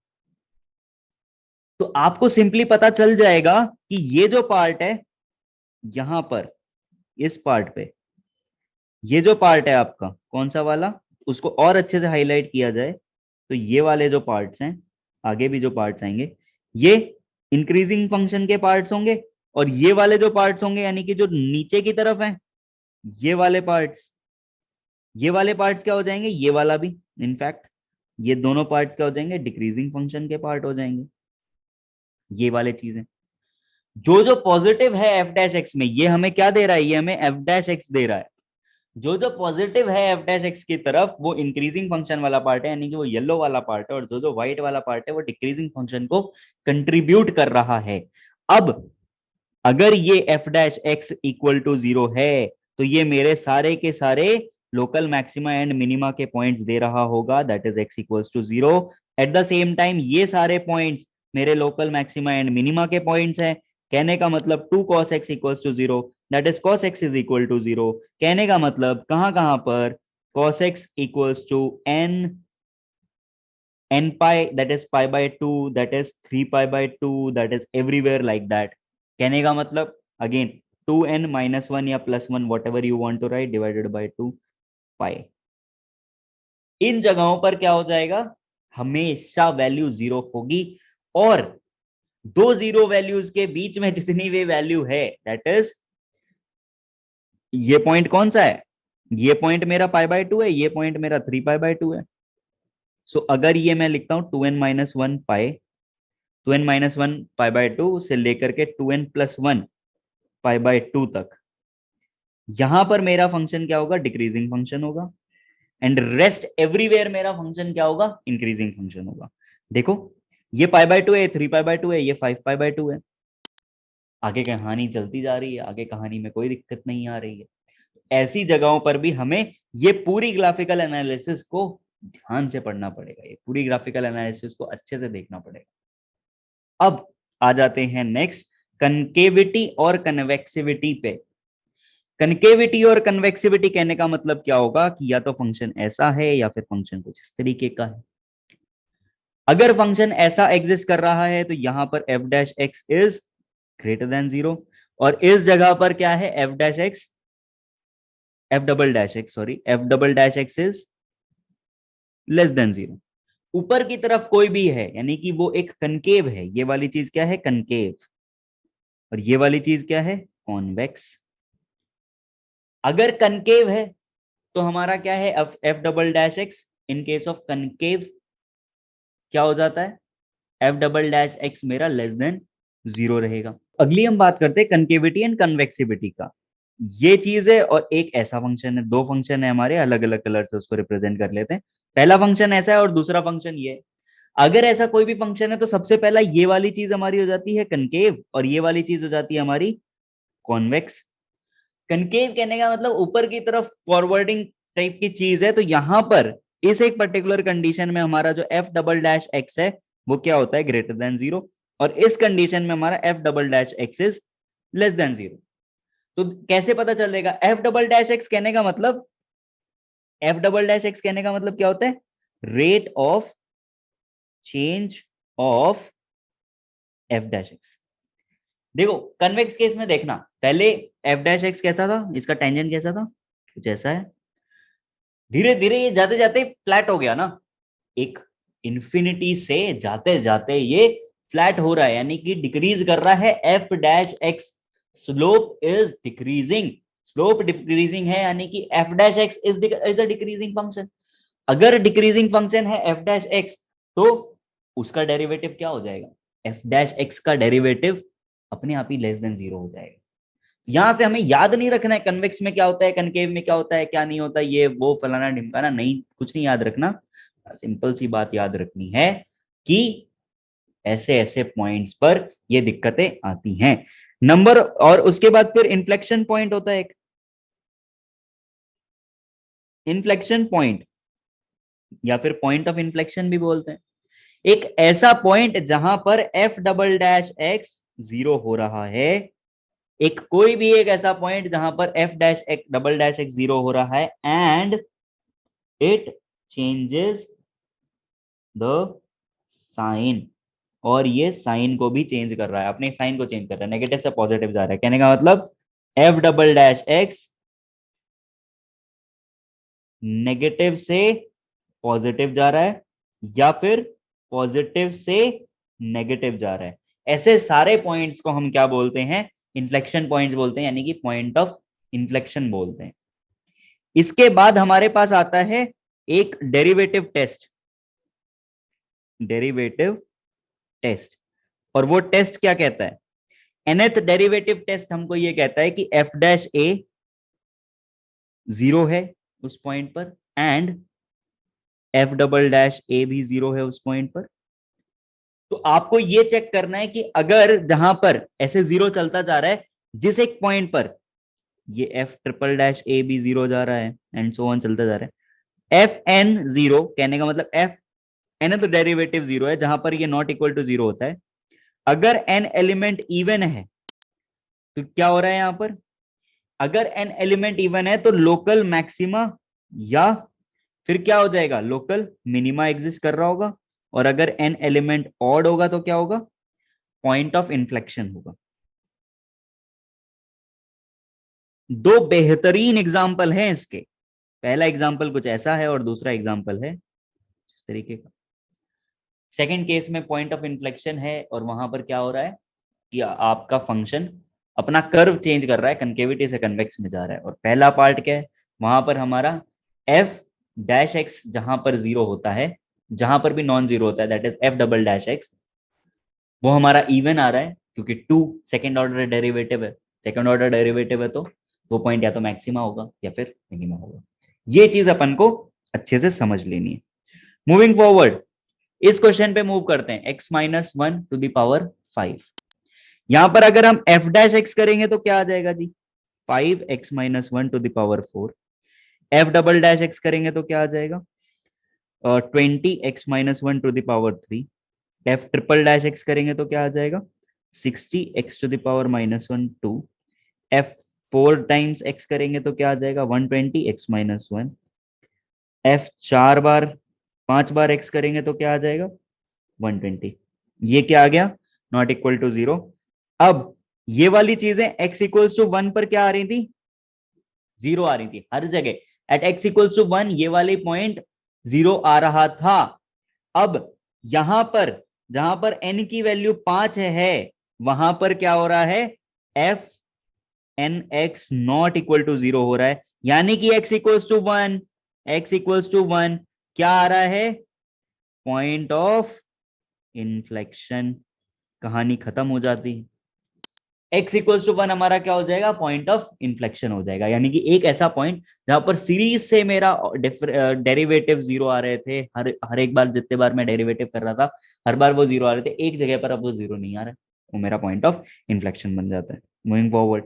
तो आपको सिंपली पता चल जाएगा कि ये जो पार्ट है यहां पर, इस पार्ट पे, ये जो पार्ट है आपका कौन सा वाला, उसको और अच्छे से हाईलाइट किया जाए तो ये वाले जो पार्ट्स हैं, आगे भी जो पार्ट्स आएंगे, ये इंक्रीजिंग फंक्शन के पार्ट्स होंगे, और ये वाले जो पार्ट्स होंगे यानी कि जो नीचे की तरफ हैं, ये वाले पार्ट्स, ये वाले पार्ट्स क्या हो जाएंगे, ये वाला भी, इनफैक्ट ये दोनों पार्ट्स क्या हो जाएंगे, डिक्रीजिंग फंक्शन के पार्ट हो जाएंगे। ये वाले चीजें जो जो पॉजिटिव है एफ डैश एक्स में, ये हमें क्या दे रहा है, ये हमें एफ डैश एक्स दे रहा है। जो जो पॉजिटिव है एफ डैश एक्स की तरफ वो इंक्रीजिंग फंक्शन वाला पार्ट है, यानी कि वो येलो वाला पार्ट है, और जो जो व्हाइट वाला पार्ट है वो डिक्रीजिंग फंक्शन को कंट्रीब्यूट कर रहा है। अब अगर ये F dash X equal to zero है तो ये मेरे सारे के सारे लोकल मैक्सिमा एंड मिनिमा के पॉइंट्स दे रहा होगा, that is X equals to zero. At the same time ये सारे पॉइंट्स मेरे लोकल मैक्सिमा एंड मिनिमा के पॉइंट्स हैं। कहने का मतलब 2 cos x equals to zero, that is cos x is equal to zero. कहने का मतलब कहां कहां पर, cos x equals to n pi, that is pi by 2, that is 3 pi by 2, that is everywhere like that। कहने का मतलब again 2n minus 1 या plus 1 whatever you want to write divided by 2 pi। इन जगहों पर क्या हो जाएगा, हमेशा वैल्यू जीरो होगी, और दो जीरो वैल्यूज के बीच में जितनी भी वैल्यू है, दैट इज ये पॉइंट कौन सा है, ये पॉइंट मेरा पाई बाय 2 है, ये पॉइंट मेरा 3 पाई बाय 2 है। सो अगर ये मैं लिखता हूं 2n minus one pi, 2n minus one pi by 2 से लेकर के 2n plus one pi by 2 तक, यहां पर मेरा फंक्शन क्या होगा, डिक्रीजिंग फंक्शन होगा, एंड रेस्ट एवरीवेयर मेरा फंक्शन क्या होगा, इंक्रीजिंग फंक्शन होगा। देखो ये पाई बाय 2 है, 3 पाई बाय 2 है, ये 5 पाई बाय 2 है। आगे कहानी चलती जा रही है, आगे कहानी में कोई दिक्कत नहीं आ रही है। ऐसी जगहों पर भी हमें ये पूरी ग्राफिकल एनालिसिस को ध्यान से पढ़ना पड़ेगा, ये पूरी ग्राफिकल एनालिसिस को अच्छे से देखना पड़ेगा। अब आ जाते हैं नेक्स्ट, कनकेविटी और कन्वेक्सिविटी पे। कनकेविटी और कन्वेक्सिविटी कहने का मतलब क्या होगा कि या तो फंक्शन ऐसा है या फिर फंक्शन कुछ इस तरीके का है। अगर फंक्शन ऐसा एग्जिस्ट कर रहा है तो यहां पर F dash x is greater than zero, और इस जगह पर क्या है, f dash x, F double dash x, sorry, F double dash x is less than zero. ऊपर की तरफ कोई भी है यानी कि वो एक कनकेव है, ये वाली चीज क्या है, कनकेव, और ये वाली चीज क्या है, कॉन्वेक्स। अगर कनकेव है तो हमारा क्या है, f double dash x in case of concave क्या हो जाता है, एफ डबल डैश एक्स मेरा लेस देन जीरो रहेगा। अगली हम बात करते हैं कनकेविटी एंड कन्वेक्सिविटी का। ये चीज है, और एक ऐसा फंक्शन है, दो फंक्शन है हमारे, अलग अलग कलर से उसको रिप्रेजेंट कर लेते हैं। पहला फंक्शन ऐसा है और दूसरा फंक्शन ये है। अगर ऐसा कोई भी फंक्शन है तो सबसे पहला ये वाली चीज हमारी हो जाती है कनकेव और ये वाली चीज हो जाती है हमारी कॉन्वेक्स। कनकेव कहने का मतलब ऊपर की तरफ फॉरवर्डिंग टाइप की चीज है। तो यहां पर इस एक पर्टिकुलर कंडीशन में हमारा जो एफ डबल डैश एक्स है वो क्या होता है, ग्रेटर देन जीरो। और इस कंडीशन में हमारा F double dash x is less than zero. तो कैसे पता चलेगा? एफ डबल डैश एक्स कहने का मतलब, एफ डबल डैश एक्स कहने का मतलब क्या होता है, rate of change of F dash x. देखो कन्वेक्स केस में देखना, पहले एफ डैश एक्स कैसा था, इसका टेंजेंट कैसा था, कुछ ऐसा है। धीरे धीरे ये जाते जाते फ्लैट हो गया ना, एक इंफिनिटी से जाते जाते ये फ्लैट हो रहा है, यानी कि डिक्रीज कर रहा है f dash x. Slope is decreasing, slope decreasing है, यानी कि F dash x is a decreasing function. अगर डिक्रीजिंग फंक्शन है एफ डैश एक्स तो उसका डेरिवेटिव क्या हो जाएगा, एफ डैश एक्स का डेरिवेटिव अपने आप ही लेस देन जीरो हो जाएगा। यहां से हमें याद नहीं रखना है कन्वेक्स में क्या होता है, कनकेव में क्या होता है, क्या नहीं होता, ये वो फलाना ढिमकाना नहीं, कुछ नहीं याद रखना। सिंपल सी बात याद रखनी है कि ऐसे ऐसे पॉइंट्स पर ये दिक्कतें आती हैं। नंबर, और उसके बाद फिर इन्फ्लेक्शन पॉइंट होता है एक, इन्फ्लेक्शन पॉइंट या फिर पॉइंट ऑफ इन्फ्लेक्शन भी बोलते हैं। एक ऐसा पॉइंट जहां पर F double dash x zero हो रहा है, एक कोई भी एक ऐसा पॉइंट जहां पर F dash X double dash x zero हो रहा है and it changes the sign, और ये साइन को भी चेंज कर रहा है, अपने साइन को चेंज कर रहा है, नेगेटिव से पॉजिटिव जा रहा है। कहने का मतलब F double dash x negative से पॉजिटिव जा रहा है या फिर पॉजिटिव से नेगेटिव जा रहा है। ऐसे सारे पॉइंट्स को हम क्या बोलते हैं, इन्फ्लेक्शन पॉइंट्स बोलते हैं, यानी कि पॉइंट ऑफ इन्फ्लेक्शन बोलते हैं। इसके बाद हमारे पास आता है एक डेरिवेटिव टेस्ट, डेरिवेटिव टेस्ट। और वो टेस्ट क्या कहता है, nth डेरिवेटिव टेस्ट हमको ये कहता है कि एफ डैश ए जीरो है उस पॉइंट पर एंड एफ डबल डैश ए भी जीरो है उस पॉइंट पर। तो आपको ये चेक करना है कि अगर जहां पर ऐसे जीरो चलता जा रहा है, जिस एक पॉइंट पर ये एफ ट्रिपल डैश ए भी जीरो जा रहा है एंड सो ऑन चलता जा रहा है, एफ एन जीरो कहने का मतलब एफ एन तो डेरिवेटिव जीरो है जहां पर ये नॉट इक्वल टू जीरो होता है। अगर एन एलिमेंट इवन है तो क्या हो रहा है यहां पर, अगर एन एलिमेंट इवन है तो लोकल मैक्सिमा या फिर क्या हो जाएगा, लोकल मिनिमा एग्जिस्ट कर रहा होगा। और अगर एन एलिमेंट ऑड होगा तो क्या होगा, पॉइंट ऑफ इन्फ्लेक्शन होगा। दो बेहतरीन एग्जाम्पल हैं इसके, पहला एग्जाम्पल कुछ ऐसा है और दूसरा एग्जाम्पल है इस तरीके का। सेकेंड केस में पॉइंट ऑफ इन्फ्लेक्शन है और वहां पर क्या हो रहा है कि आपका फंक्शन अपना कर्व चेंज कर रहा है, कनकेविटी से कन्वेक्स में जा रहा है। और पहला पार्ट क्या है, वहां पर हमारा एफ डैश एक्स जहां पर जीरो होता है, जहां पर भी नॉन जीरो होता है that is F double dash x, वो हमारा इवन आ रहा है क्योंकि टू सेकेंड ऑर्डर डेरिवेटिव है। सेकेंड ऑर्डर डेरिवेटिव है तो वो पॉइंट या तो मैक्सिमा होगा या फिर मिनिमा होगा। ये चीज अपन को अच्छे से समझ लेनी है। मूविंग फॉरवर्ड, इस क्वेश्चन पे मूव करते हैं, x minus one to the power 5। यहां पर अगर हम एफ डैश एक्स करेंगे तो क्या आ जाएगा जी, 5x minus one to the power 4। F double dash X करेंगे तो क्या आ जाएगा, 20x minus one to the power 3। F triple dash X करेंगे तो क्या आ जाएगा, 60x to the power minus one 2। F four times X करेंगे तो क्या आ जाएगा, 120x माइनस वन। एफ चार बार 5 बार एक्स करेंगे तो क्या आ जाएगा, 120। ये क्या आ गया, नॉट इक्वल टू जीरो। अब ये वाली चीजें x इक्वल्स टू वन पर क्या आ रही थी, जीरो आ रही थी हर जगह। At x equals to one ये वाली पॉइंट जीरो आ रहा था। अब यहां पर जहां पर n की वैल्यू 5 है वहां पर क्या हो रहा है, F N X not equal to zero हो रहा है, यानी कि x equals to one, x equals to one क्या आ रहा है, पॉइंट ऑफ इन्फ्लेक्शन। कहानी खत्म हो जाती है। x इक्वल्स टू 1 हमारा क्या हो जाएगा, पॉइंट ऑफ इन्फ्लेक्शन हो जाएगा, यानी कि एक ऐसा पॉइंट जहां पर सीरीज से मेरा डेरिवेटिव जीरो आ रहे थे, हर हर एक बार जितने बार मैं डेरिवेटिव कर रहा था हर बार वो जीरो आ रहे थे, एक जगह पर अब वो जीरो नहीं आ रहा है, वो मेरा पॉइंट ऑफ इन्फ्लेक्शन बन जाता है। मूविंग फॉरवर्ड,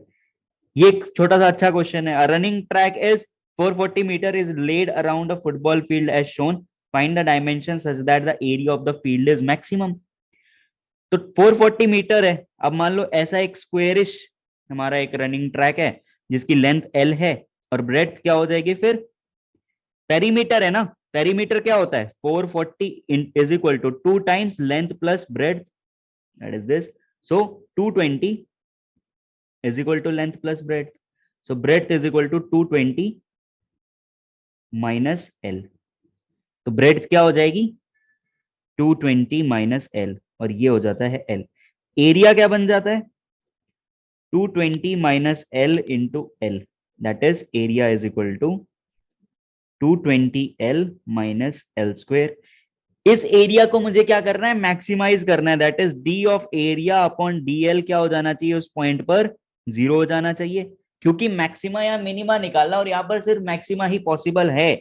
ये एक छोटा सा अच्छा क्वेश्चन है। Running track is 440 metre is laid around a football field as shown, find the dimension such that the area of the field is maximum. तो 440 मीटर है, अब मान लो ऐसा एक स्क्वेरिश हमारा एक रनिंग ट्रैक है जिसकी लेंथ एल है और ब्रेड्थ क्या हो जाएगी, फिर पेरीमीटर है ना, पेरीमीटर क्या होता है 440 is equal to 2 times length plus breadth, that is this, so 220 is equal to length plus breadth. So breadth is equal to 220 minus L. तो breadth क्या हो जाएगी 220 minus L और ये हो जाता है L। एरिया क्या बन जाता है 220 minus L into L, that is area is equal to 220L minus L square। इस एरिया को मुझे क्या करना है, मैक्सिमाइज करना है, that is D of area upon DL क्या हो जाना चाहिए उस पॉइंट पर, जीरो हो जाना चाहिए, क्योंकि मैक्सिमा या मिनिमा निकालना और यहां पर सिर्फ मैक्सिमा ही पॉसिबल है।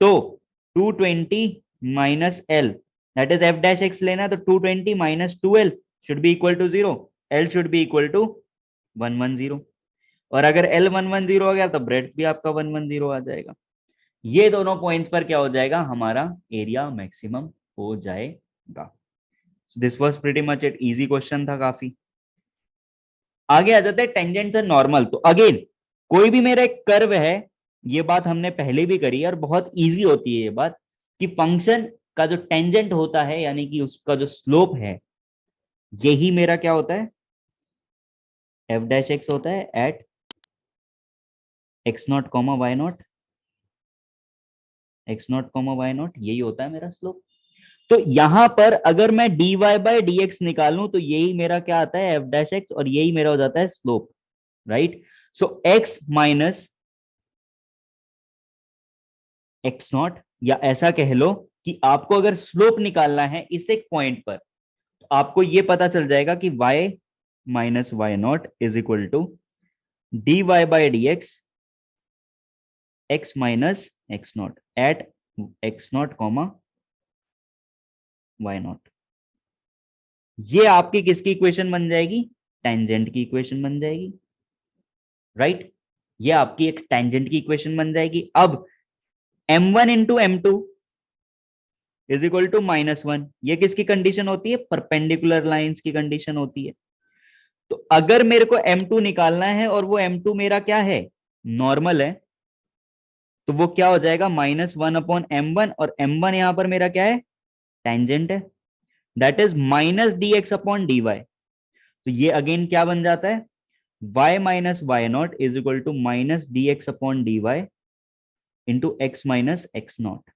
तो 220 minus L that is F dash X लेना है, तो 220 minus 2l should be equal to 0, l should be equal to 110, और अगर l 110 हो गया तो ब्रेड्थ भी आपका 110 आ जाएगा। ये दोनों पॉइंट्स पर क्या हो जाएगा, हमारा एरिया मैक्सिमम हो जाएगा। This was pretty much it, easy question था काफी। आगे आ जाते हैं टेंजेंट्स एंड नॉर्मल। तो अगेन कोई भी मेरा एक कर्व है, ये बात हमने पहले भी करी है और बहुत इजी होती है ये बात, कि फंक्शन का जो टेंजेंट होता है यानी कि उसका जो स्लोप है यही मेरा क्या होता है एफ डैश एक्स होता है at X not comma Y not, X not comma Y not, यही होता है मेरा स्लोप। तो यहां पर अगर मैं dy बाय डी एक्स निकालूं तो यही मेरा क्या आता है एफ डैश एक्स और यही मेरा हो जाता है slope, right. So x minus X not, या ऐसा कह लो कि आपको अगर स्लोप निकालना है इस एक पॉइंट पर तो आपको यह पता चल जाएगा कि y minus Y not is equal to dy by D x x minus X not at X not comma Y not. ये आपकी किसकी इक्वेशन बन जाएगी, टेंजेंट की इक्वेशन बन जाएगी, राइट। ये आपकी एक टेंजेंट की इक्वेशन बन जाएगी। अब m1 into M two is equal to -1, ये किसकी कंडीशन होती है, परपेंडिकुलर लाइंस की कंडीशन होती है। तो अगर मेरे को m2 निकालना है और वो m2 मेरा क्या है, नॉर्मल है, तो वो क्या हो जाएगा -1/m1, और m1 यहां पर मेरा क्या है, टेंजेंट है, दैट इज माइनस dx/dy। तो ये अगेन क्या बन जाता है y minus Y not is equal to minus dx/dy into X minus X not.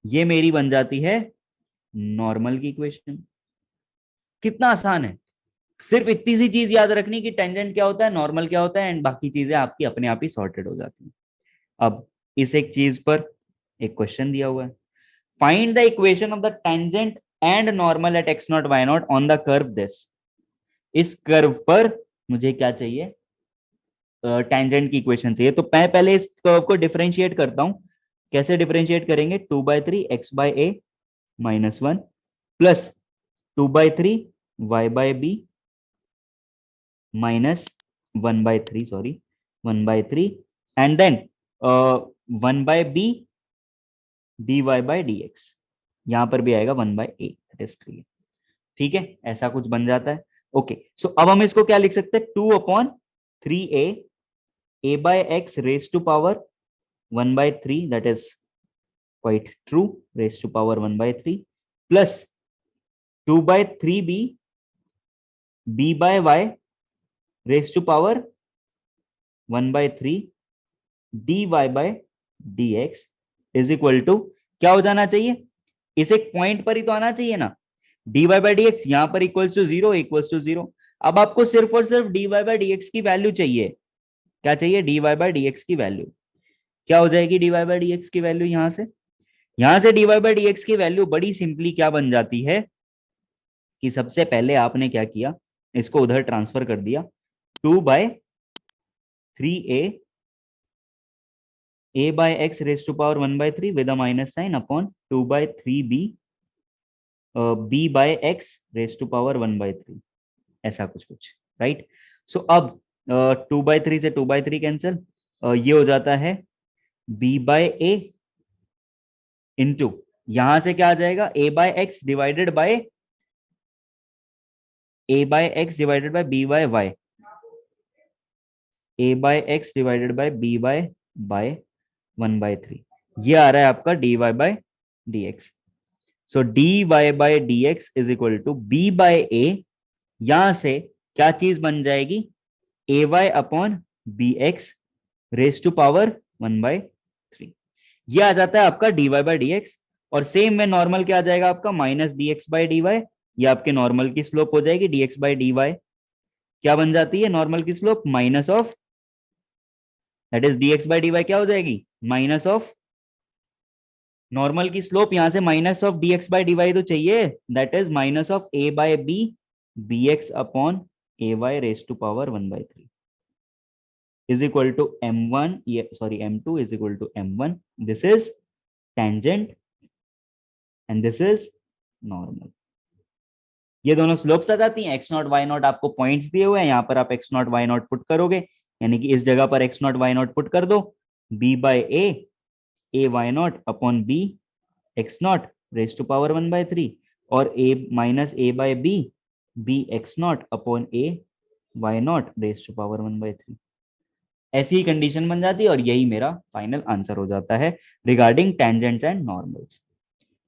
ये मेरी बन जाती है नॉर्मल की इक्वेशन। कितना आसान है, सिर्फ इतनी सी चीज याद रखनी कि टेंजेंट क्या होता है, नॉर्मल क्या होता है, एंड बाकी चीजें आपकी अपने आप ही सॉर्टेड हो जाती हैं। अब इस एक चीज पर एक क्वेश्चन दिया हुआ है, find the equation of the tangent and normal at X not Y not on the curve this. इस कर्व पर मुझे क्या चाहिए, टेंजेंट की इक्वेशन चाहिए। तो मैं पहले इस कर्व को डिफरेंशिएट करता हूं। कैसे डिफरेंशिएट करेंगे, 2/3 एक्स बाय ए माइनस 1 प्लस 2/3 Y by B minus 1/3, sorry 1/3, and then 1/b dy by dx, यहां पर भी आएगा 1/a, दैट इज 3। ठीक है, ऐसा कुछ बन जाता है। ओके, सो अब हम इसको क्या लिख सकते हैं, 2/3a a by x raise to power 1/3, that is quite true, raise to power 1/3 plus 2/3b b by y raise to power 1/3 dy by dx is equal to क्या हो जाना चाहिए, इस एक पॉइंट पर ही तो आना चाहिए ना, dy बाय dx यहां पर इक्वल्स टू 0 इक्वल्स टू 0। अब आपको सिर्फ और सिर्फ dy बाय dx की वैल्यू चाहिए, क्या चाहिए, dy बाय dx की वैल्यू क्या हो जाएगी, dy बाय dx की वैल्यू यहां से dy बाय dx की वैल्यू बड़ी सिंपली क्या बन जाती है कि सबसे पहले आपने क्या किया, इसको उधर ट्रांसफर कर दिया, 2/3a by x raised to power 1/3 with a minus sign upon 2/3b b by x raised to power 1/3, ऐसा कुछ कुछ, राइट। सो अब 2/3 से 2/3 कैंसिल, ये हो जाता है b by a इंटू, यहां से क्या आ जाएगा, a by x divided by a by x divided by b by y, a by x divided by b by 1/3, ये आ रहा है आपका dy by dx। So dy by dx is equal to b by a, यहां से क्या चीज बन जाएगी, ay upon bx raise to power 1/3, ये आ जाता है आपका dy by dx। और सेम में नॉर्मल क्या आ जाएगा आपका, माइनस dx by dy, ये आपके नॉर्मल की स्लोप हो जाएगी, dx by dy क्या बन जाती है नॉर्मल की slope, minus of, that is dx by dy क्या हो जाएगी, माइनस ऑफ नॉर्मल की स्लोप, यहां से minus of dx by dy तो चाहिए, that is minus of a by b bx upon ay raise to power 1/3 is equal to m1, sorry m2 is equal to m1, this is tangent and this is normal। ये दोनों slopes आ जाती हैं, x naught y naught आपको points दिए हुए हैं, यहाँ पर आप x naught y naught put करोगे, यानी कि इस जगह पर x naught y naught put कर दो, b by a y naught upon b x naught raise to power 1/3 और a minus a by b x naught upon a y naught raise to power 1/3, ऐसी ही condition बन जाती है और यही मेरा फाइनल आंसर हो जाता है regarding tangents and normals.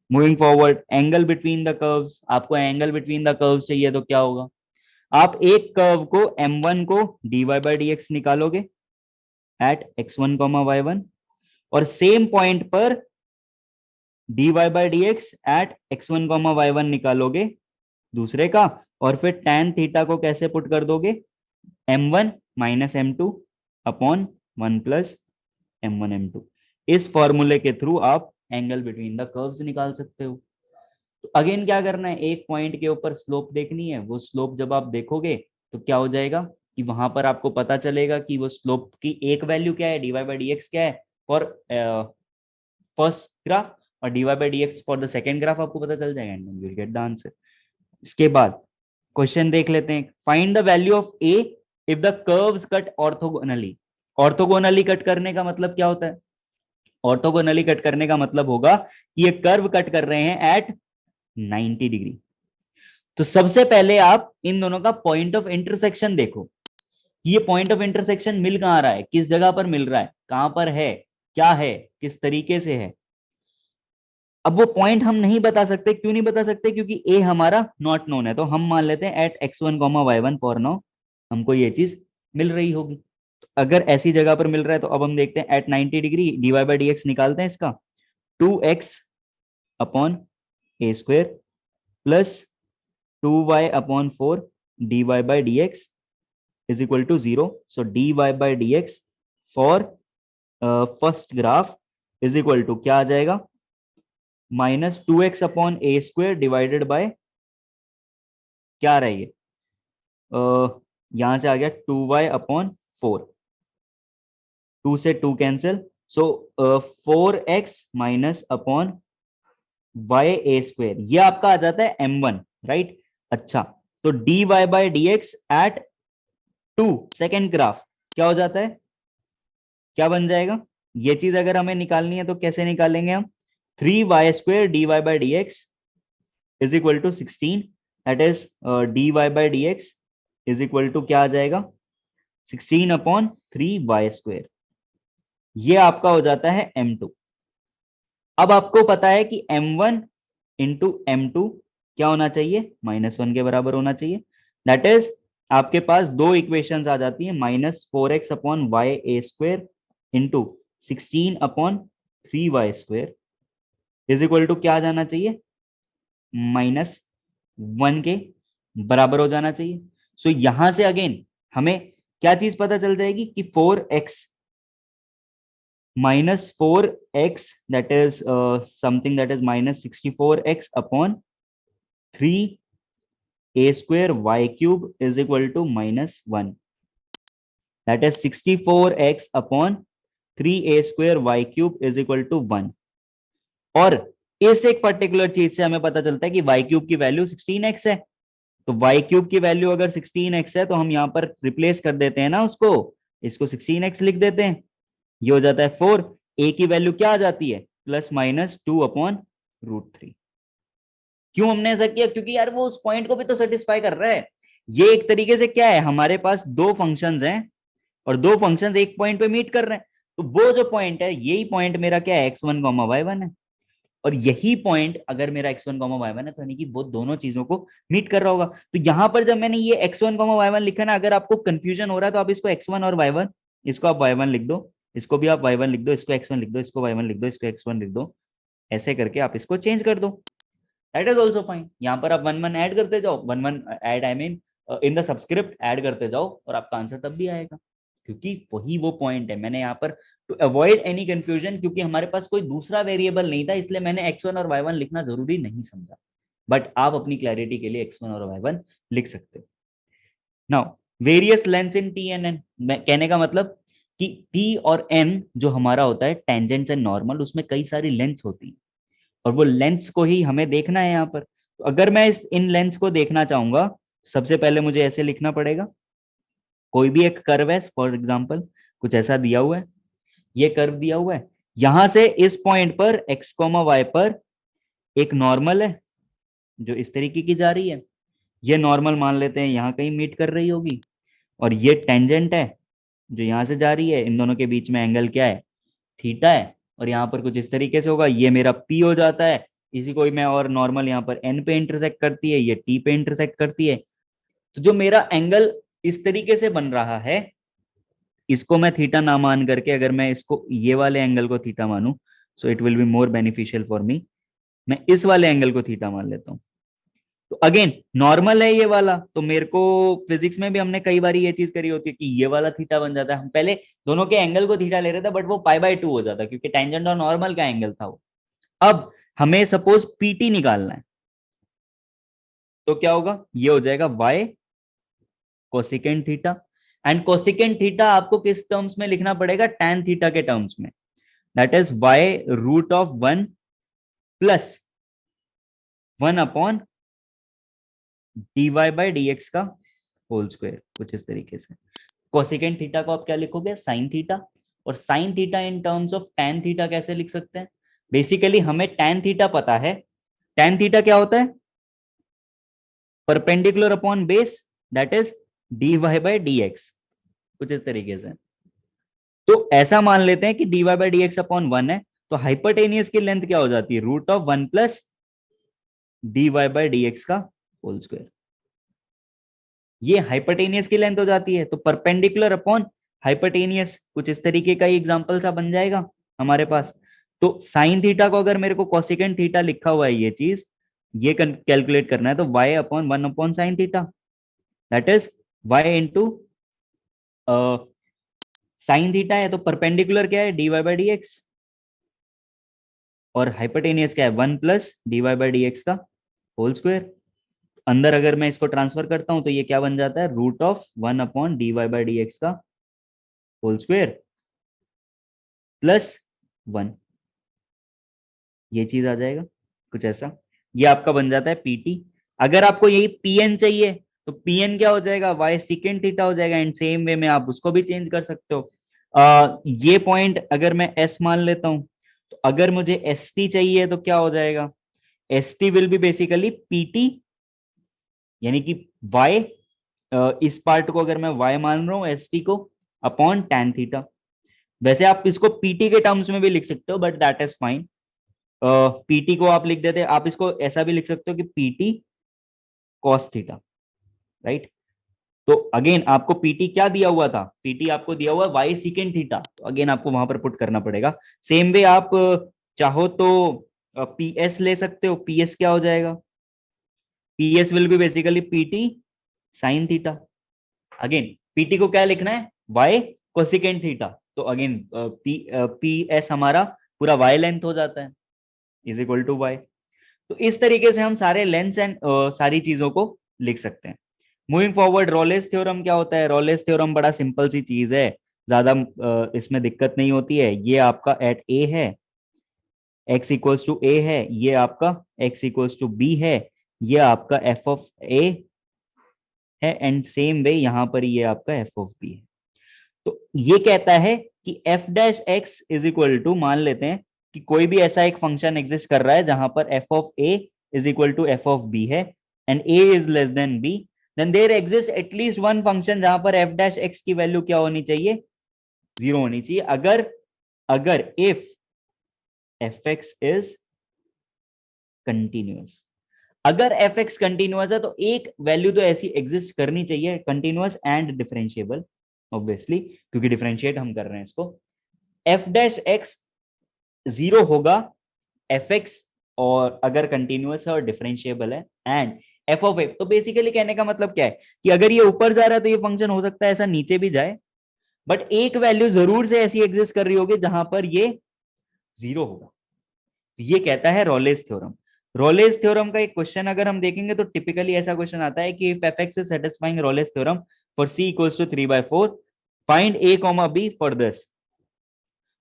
Moving forward, angle between the curves, आपको एंगल बिटवीन द कर्व्स चाहिए तो क्या होगा, आप एक कर्व को m1 को dy by dx निकालोगे एट x1, y1 और सेम पॉइंट पर dy by dx at x1, y1 निकालोगे दूसरे का, और फिर tan थीटा को कैसे पुट कर दोगे, m1 minus m2 upon 1 plus m1 m2, इस फॉर्मूले के थ्रू आप एंगल बिटवीन द कर्व्स निकाल सकते हो। तो अगेन क्या करना है, एक पॉइंट के ऊपर स्लोप देखनी है, वो स्लोप जब आप देखोगे तो क्या हो जाएगा कि वहां पर आपको पता चलेगा कि वो स्लोप की एक वैल्यू क्या है, dy by dx क्या है फॉर फर्स्ट ग्राफ और dy by dx for the second graph, आपको पता चल जाएगा and you will get the answer. इसके बाद क्वेश्चन देख लेते हैं, find the value of a if the curves cut orthogonally. Orthogonally cut करने का मतलब क्या होता है, ऑर्थोगोनली कट करने का मतलब होगा कि ये कर्व कट कर रहे हैं एट 90 डिग्री। तो सबसे पहले आप इन दोनों का पॉइंट ऑफ इंटरसेक्शन देखो, ये पॉइंट ऑफ इंटरसेक्शन मिल कहां रहा है, किस जगह पर मिल रहा है, कहां पर है, क्या है, किस तरीके से है। अब वो पॉइंट हम नहीं बता सकते, क्यों नहीं बता सकते, क्योंकि ए हमारा नॉट नोन है, तो हम मान लेते हैं eight x1, y1 for now हमको ये चीज मिल रही होगी। तो अगर ऐसी जगह पर मिल रहा है तो अब हम देखते हैं at 90 degree dy by dx निकालते हैं इसका, 2x upon a square plus 2y upon 4 dy by dx is equal to 0. So dy by dx for first graph is equal to क्या आ जाएगा, minus 2x upon a square divided by क्या आ रहा है ये, यहां से आ गया 2y अपॉन 4, 2 से 2 कैंसिल, सो 4x माइनस अपॉन y ए स्क्वेयर, ये आपका आ जाता है m1, राइट। अच्छा, तो dy by dx at 2 second graph क्या हो जाता है, क्या बन जाएगा, ये चीज अगर हमें निकालनी है तो कैसे निकालेंगे हम, 3y square dy by dx is equal to 16, that is dy by dx is equal to क्या आ जाएगा, 16 अपॉन 3y स्क्वेयर, ये आपका हो जाता है m2। अब आपको पता है कि m1 इंटू m2 क्या होना चाहिए, -1 के बराबर होना चाहिए, दैट इज आपके पास दो इक्वेशंस आ जाती है, -4x upon y a square into 16 upon 3y square is equal to क्या आ जाना चाहिए, -1 के बराबर हो जाना चाहिए। सो यहां से अगेन हमें क्या चीज पता चल जाएगी कि 4x -4x that is something that is -64x upon 3 a square y cube is equal to -1. That is 64x upon 3a square y cube is equal to 1. और इस एक पर्टिकुलर चीज से हमें पता चलता है कि y क्यूब की वैल्यू 16x है। तो y क्यूब की वैल्यू अगर 16x है तो हम यहाँ पर रिप्लेस कर देते हैं ना उसको, इसको 16x लिख देते हैं, ये हो जाता है 4। a की वैल्यू क्या आ जाती है, +-2/√3। क्यों हमने ऐसा किया, क्योंकि यार वो उस पॉइंट को भी तो सेटिस्फाई कर रहा है। ये एक तरीके से क्या है, हमारे पास दो फंक्शंस हैं और दो फंक्शंस एक पॉइंट पे मीट कर रहे हैं, तो वो जो पॉइंट है यही पॉइंट मेरा क्या है, x1, y1 है। और यही पॉइंट अगर मेरा x1, y1 है तो यानी कि वो दोनों चीजों को मीट कर रहा होगा। तो यहां पर जब मैंने ये x1, y1 लिखा ना, अगर आपको कंफ्यूजन हो रहा है तो आप इसको x1 और y1, इसको आप y1 लिख दो, इसको भी आप y1 लिख दो, इसको x1 लिख दो, इसको y1 लिख दो, इसको x1 लिख दो, ऐसे करके आप इसको चेंज कर दो। That is also fine. यहाँ पर आप 1 1 ऐड करते जाओ, 1 1 add, I mean in the subscript add करते जाओ, और आपका आंसर तब भी आएगा, क्योंकि वही वो पॉइंट है। मैंने यहाँ पर टू अवॉइड एनी कंफ्यूजन, क्योंकि हमारे पास कोई दूसरा वेरिएबल नहीं था, इसलिए मैंने x1 और y1 लिखना जरूरी नहीं समझा, बट आप अपनी क्लैरिटी के लिए x1 और y1 लिख सकते हो। Now various lengths in t and n, कहने का मतलब कि t और n जो हमारा होता है टेंजेंट्स एंड नॉर्मल, उसमें कई सारी लेंथ्स होती है और वो लेंथ्स को ही हमें देखना है यहाँ पर। तो अगर मैं इन लेंथ्स को देखना चाहूंगा, सबसे पहले मुझे ऐसे लिखना पड़ेगा, कोई भी एक कर्व है, फॉर एग्जांपल कुछ ऐसा दिया हुआ है, ये कर्व दिया हुआ है, यहां से इस पॉइंट पर x, y पर एक नॉर्मल है जो इस तरीके की जा रही है, ये नॉर्मल मान लेते हैं यहाँ कहीं मीट कर रही होगी, और ये टेंजेंट है जो यहाँ से जा रही है, इन दोनों के बीच में एंगल क्या है, थीटा है, और यहाँ पर कुछ इस तरीके से होगा, ये मेरा p हो जाता है, इसी को मैं, और नॉर्मल यहाँ पर n पे इंटरसेक्ट करती है, ये t पे इंटरसेक्ट करती है। तो जो मेरा एंगल इस तरीके से बन रहा है, इसको मैं थीटा ना मान करके, अगर मैं इसको ये वाले एंगल को थीटा मानूं, so it will be more beneficial for me, मैं इस वाले एंगल को थीटा मान लेता हूँ। तो अगेन नॉर्मल है ये वाला, तो मेरे को फिजिक्स में भी हमने कई बार ये चीज करी होती है कि ये वाला थीटा बन जाता है। हम पहले दोनों के एंगल को थीटा ले रहे थे, बट वो π/2 हो जाता, क्योंकि टेंजेंट और नॉर्मल का एंगल था वो। अब हमें सपोज पीटी निकालना है, तो क्या होगा, ये हो जाएगा y cosecant theta, and cosecant theta आपको किस टर्म्स में लिखना पड़ेगा, tan थीटा के टर्म्स में, that is y√1 plus 1/dy by dx का होल स्क्वायर, कुछ इस तरीके से। कोसिकेंट थीटा को आप क्या लिखोगे, साइन थीटा, और sine theta in terms of tan theta कैसे लिख सकते हैं, बेसिकली हमें tan थीटा पता है, tan थीटा क्या होता है, perpendicular upon base, that is dy by dx, कुछ इस तरीके से। तो ऐसा मान लेते हैं कि dy बाई dx अपॉन 1 है, तो हाइपोटेनियस की लेंथ क्या हो जाती है, √1 प्लस dy बाई dx का होल स्क्वायर, ये हाइपोटेनियस की लेंथ हो जाती है। तो परपेंडिकुलर अपॉन हाइपोटेनियस, कुछ इस तरीके का एग्जांपल सा बन जाएगा हमारे पास। तो साइन थीटा को अगर मेरे को कोसिकेंट थीटा लिखा हुआ है ये चीज, ये कैलकुलेट करना है, तो y/1 sine theta, that is y into sine theta है, तो परपेंडिकुलर क्या है, dy बाई dx, और हाइपोटेनियस क्या है, 1 प्लस dy बाई dx का होल स्क्वायर। अंदर अगर मैं इसको ट्रांसफर करता हूं तो ये क्या बन जाता है, √1/dy बाई dx का होल स्क्वायर प्लस 1, ये चीज आ जाएगा कुछ ऐसा, ये आपका बन जाता है पीटी। अगर आपको यही पीएन चाहिए तो पीएन क्या हो जाएगा, y सेकेंड थीटा हो जाएगा, एंड सेम वे में आप उसको भी चेंज कर सकते हो। ये पॉइंट अगर मैं s मान लेता हूं, तो अगर मुझे st चाहिए तो क्या हो जाएगा, st will be basically PT, यानी कि y, इस पार्ट को अगर मैं y मान रहा हूं st को, अपॉन tan थीटा। वैसे आप इसको pt के टर्म्स में भी लिख सकते हो, but that is fine. pt को आप लिख देते, आप इसको ऐसा भी लिख सकते हो कि pt cos थीटा, राइट। तो अगेन आपको pt क्या दिया हुआ था, pt आपको दिया हुआ y सेकेंड थीटा, तो अगेन आपको वहां पर पुट करना पड़ेगा। सेम वे आप चाहो तो ps ले सकते हो, ps क्या हो जाएगा, ps will be basically pt sine theta. Again pt को क्या लिखना है, y कोसिकेंट थीटा, तो अगेन ps हमारा पूरा y लेंथ हो जाता है, इज इक्वल टू y। तो इस तरीके से हम सारे लेंथ्स एंड सारी चीजों को लिख सकते हैं। मूविंग फॉरवर्ड, रोलेस थ्योरम क्या होता है? रोलेस थ्योरम बड़ा सिंपल सी चीज है, ज्यादा इसमें दिक्कत नहीं होती है। ये आपका एट ए है, x इक्वल्स टू ए है, ये आपका x इक्वल्स टू बी है, ये आपका एफ ऑफ ए है, एंड सेम वे यहां पर ये आपका एफ ऑफ बी है। तो ये कहता है कि F dash x is equal to, मान लेते हैं कि कोई भी ऐसा एक फंक्शन एग्जिस्ट कर रहा है जहां पर f of a is equal to f of b है and a is less than b, then there exist at least one function जहां पर एफ डैश एक्स की वैल्यू क्या होनी चाहिए? 0 होनी चाहिए। अगर अगर if f x is continuous, अगर एफ एक्स कंटिन्यूअस है तो एक वैल्यू तो ऐसी एग्जिस्ट करनी चाहिए, कंटिन्यूअस एंड डिफरेंशिएबल, ऑब्वियसली क्योंकि डिफरेंशिएट हम कर रहे हैं इसको। एफ डैश एक्स 0 होगा एफ एक्स, और अगर कंटिन्यूअस है और डिफरेंशिएबल है, एंड एफ ऑफ ए, तो बेसिकली कहने का मतलब क्या है कि अगर ये ऊपर जा रहा है तो ये फंक्शन हो सकता है ऐसा नीचे भी जाए, बट एक वैल्यू जरूर से ऐसी एग्जिस्ट कर रही होगी जहां पर ये 0 होगा। ये कहता है रोलेस थ्योरम। रोलेस थ्योरम का एक क्वेश्चन अगर हम देखेंगे तो टिपिकली ऐसा क्वेश्चन आता है कि if f x is satisfying Rolle's theorem for c equals to 3/4, find a comma b for this.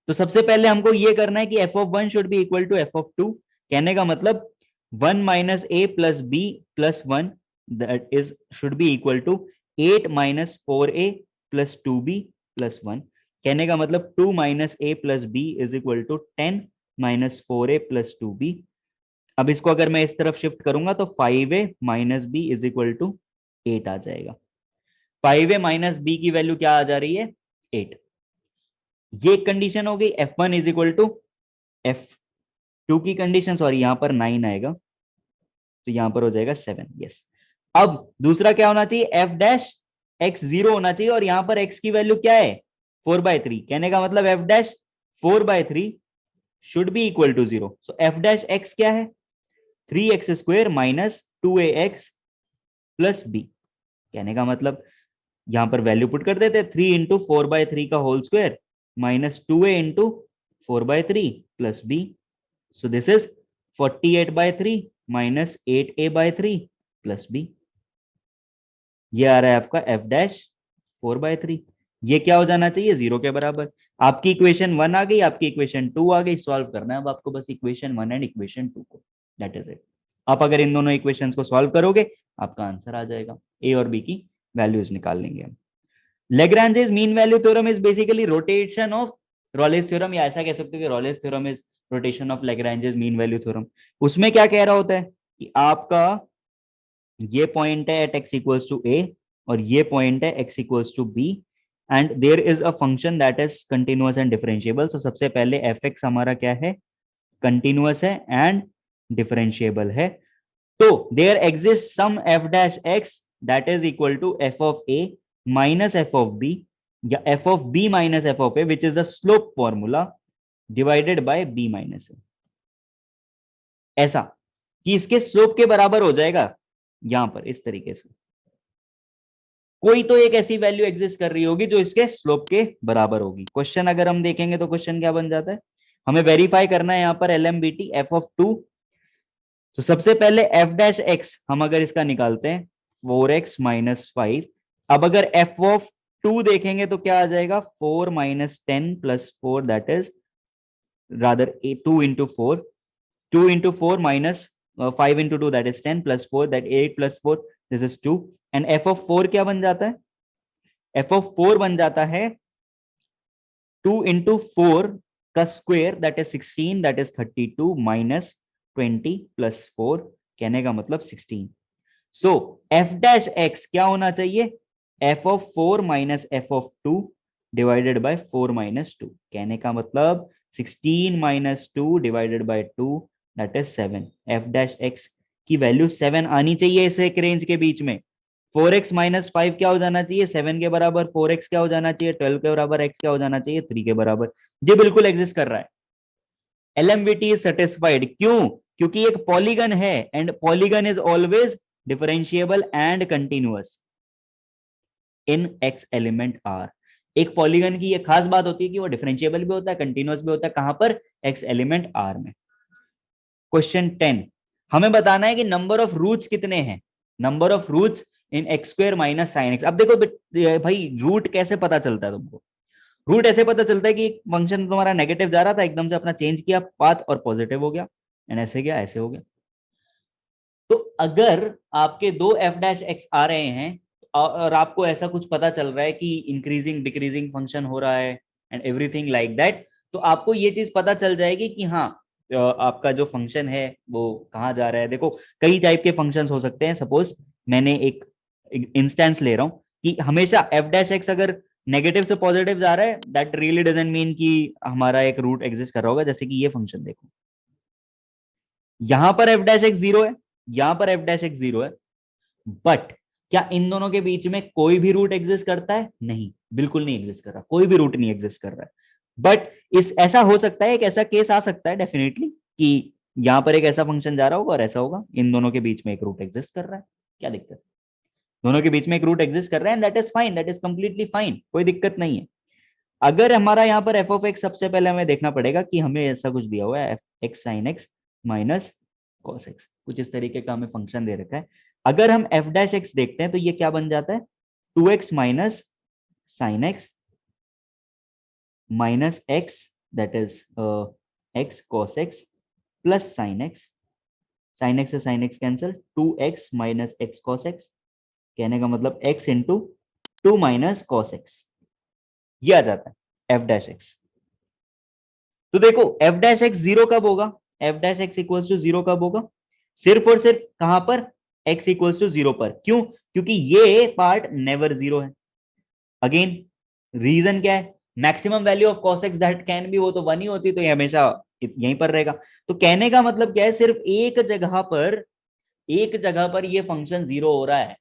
तो सबसे पहले हमको ये करना है कि f of one should be equal to f of two. कहने का मतलब 1 minus a plus b plus 1 that is should be equal to 8 minus 4a plus 2b plus 1। कहने का मतलब 2 minus a plus B is equal to 10 minus 4a plus 2b। अब इसको अगर मैं इस तरफ शिफ्ट करूंगा तो 5a minus b is equal to 8 आ जाएगा। 5a माइनस बी की वैल्यू क्या आ जा रही है? 8। ये एक कंडीशन हो गई। F1 is equal to F2 की कंडीशन, सॉरी यहां पर 9 आएगा तो यहां पर हो जाएगा 7। यस। अब दूसरा क्या होना चाहिए? एफ डैश एक्स 0 होना चाहिए, और यहां पर x की वैल्यू क्या है? 4/3। कहने का मतलब f dash 4/3 should be equal to 0। So f dash x क्या है? 3x square minus 2ax plus B. कहने का मतलब यहां पर वैल्यू पुट कर देते, 3 इंटू 4/3 का whole square minus 2a into 4/3 plus b. So this is 48/3 minus 8a/3 plus b. ये आ रहा है आपका एफ डैश 4/3। ये क्या हो जाना चाहिए? 0 के बराबर। आपकी इक्वेशन 1 आ गई, आपकी इक्वेशन 2 आ गई। सॉल्व करना है अब आपको बस इक्वेशन 1 एंड इक्वेशन 2 को, दैट इज इट। आप अगर इन दोनों इक्वेशंस को सॉल्व करोगे आपका आंसर आ जाएगा। ए और बी की वैल्यूज निकाल लेंगे हम। Lagrange's mean value theorem is basically rotation of Rolle's theorem, या ऐसा कह सकते हो कि Rolle's theorem is rotation of Lagrange's mean value theorem. उसमें क्या कह रहा होता है कि आपका ये पॉइंट है at x equals to a, और ये पॉइंट है x equals to b, and there is a function that is continuous and differentiable. So सबसे पहले fx हमारा क्या है? कंटिन्यूअस है एंड डिफरेंशिएबल है। तो there exist some f dash x that is equal to f of a minus f of b, या f of b minus f of a, which is the slope formula divided by b minus a। ऐसा कि इसके slope के बराबर हो जाएगा यहां पर इस तरीके से। कोई तो एक ऐसी वैल्यू एग्जिस्ट कर रही होगी जो इसके स्लोप के बराबर होगी। क्वेश्चन अगर हम देखेंगे तो क्वेश्चन क्या बन जाता है? हमें वेरीफाई करना है यहां पर LMBT f ऑफ 2। तो सबसे पहले f डैश x हम अगर इसका निकालते हैं 4x माइनस 5। अब अगर f ऑफ 2 देखेंगे तो क्या आ जाएगा? 4 minus 10 plus 4 that is rather 2 into 4, 2 into 4 minus 5 into 2 that is 10 plus 4 that 8 plus 4 this is 2, and f of 4 क्या बन जाता है? f of 4 बन जाता है 2 into 4 का square that is 16 that is 32 minus 20 plus 4, कहने का मतलब 16। सो f डैश x क्या होना चाहिए? f of 4 minus f of 2 divided by 4 minus 2। कहने का मतलब 16 minus 2 divided by 2 that is 7। f dash x की वैल्यू 7 आनी चाहिए इस एक रेंज के बीच में। 4x माइनस 5 क्या हो जाना चाहिए? 7 के बराबर। 4x क्या हो जाना चाहिए? 12 के बराबर। x क्या हो जाना चाहिए? 3 के बराबर। ये बिल्कुल एग्जिस्ट कर रहा है। LMBT is satisfied. क्यों? क्योंकि एक पॉलीगन है and polygon is always differentiable and continuous in x element r। एक पॉलीगन की ये खास बात होती है कि वो डिफरेंशिएबल भी होता है, कंटिन्यूअस भी होता है। कहां पर? x एलिमेंट r में। क्वेश्चन 10 हमें बताना है कि नंबर ऑफ रूट्स कितने हैं। Number of roots in x square minus sine x. अब देखो भाई रूट कैसे पता चलता है तुमको? रूट ऐसे पता चलता है कि एक फंक्शन तुम्हारा नेगेटिव जा रहा था, एकदम से अपना चेंज किया पाथ और पॉजिटिव हो गया, एंड ऐसे गया ऐसे हो गया। तो अगर आपके दो एफ डैश एक्स आ रहे हैं और आपको ऐसा कुछ पता चल रहा है कि इंक्रीजिंग डिक्रीजिंग फंक्शन हो रहा है एंड एवरीथिंग लाइक दैट, तो आपको ये चीज पता चल जाएगी कि हाँ आपका जो फंक्शन है वो कहाँ जा रहा है। देखो कई टाइप के फंक्शंस हो सकते हैं। सपोज मैंने एक इंस्टेंस ले रहा हूँ कि हमेशा एफ डैश एक्स अगर नेगेटिव से पॉजिटिव जा रहा है, दैट रियली डजंट मीन कि हमारा एक रूट एग्जिस्ट कर रहा होगा। जैसे कि ये फंक्शन देखो, यहां पर एफ डैश एक्स जीरो है, यहां पर एफ डैश एक्स जीरो है, बट क्या इन दोनों के बीच में कोई भी रूट एग्जिस्ट करता है? नहीं, बिल्कुल नहीं एग्जिस्ट कर रहा, कोई भी रूट नहीं एग्जिस्ट कर रहा है। बट इस ऐसा हो सकता है, एक ऐसा केस आ सकता है डेफिनेटली कि यहां पर एक ऐसा फंक्शन जा रहा होगा और ऐसा होगा, इन दोनों के बीच में एक रूट एग्जिस्ट कर रहा है। क्या दिक्कत है? दोनों के बीच में एक रूट एग्जिस्ट कर रहा है, that is fine, that is completely fine, कोई दिक्कत नहीं है। अगर हमारा यहाँ पर एफ ऑफ एक्स, सबसे पहले हमें देखना पड़ेगा कि हमें ऐसा कुछ दिया हुआ है, F x sine x minus cos x, कुछ इस तरीके का हमें फंक्शन दे रखा है। अगर हम एफ डैश एक्स देखते हैं तो ये क्या बन जाता है? 2x minus sine x minus x, that is x cos x plus sine x. Sine x से sine x cancel, 2x minus x cos x, कहने का मतलब x into 2 minus cos x, ये आ जाता है एफ डैश एक्स। तो देखो एफ डैश एक्स जीरो कब होगा? F dash x equals to zero कब होगा? सिर्फ और सिर्फ कहां पर? एक्स इक्वल्स टू जीरो पर। क्यों? क्योंकि ये पार्ट नेवर जीरो है। अगेन रीजन क्या है? Maximum value of cos x that can be, वो तो वन ही होती, तो ये हमेशा यहीं पर रहेगा। तो कहने का मतलब क्या है? सिर्फ एक जगह पर ये फंक्शन जीरो हो रहा है।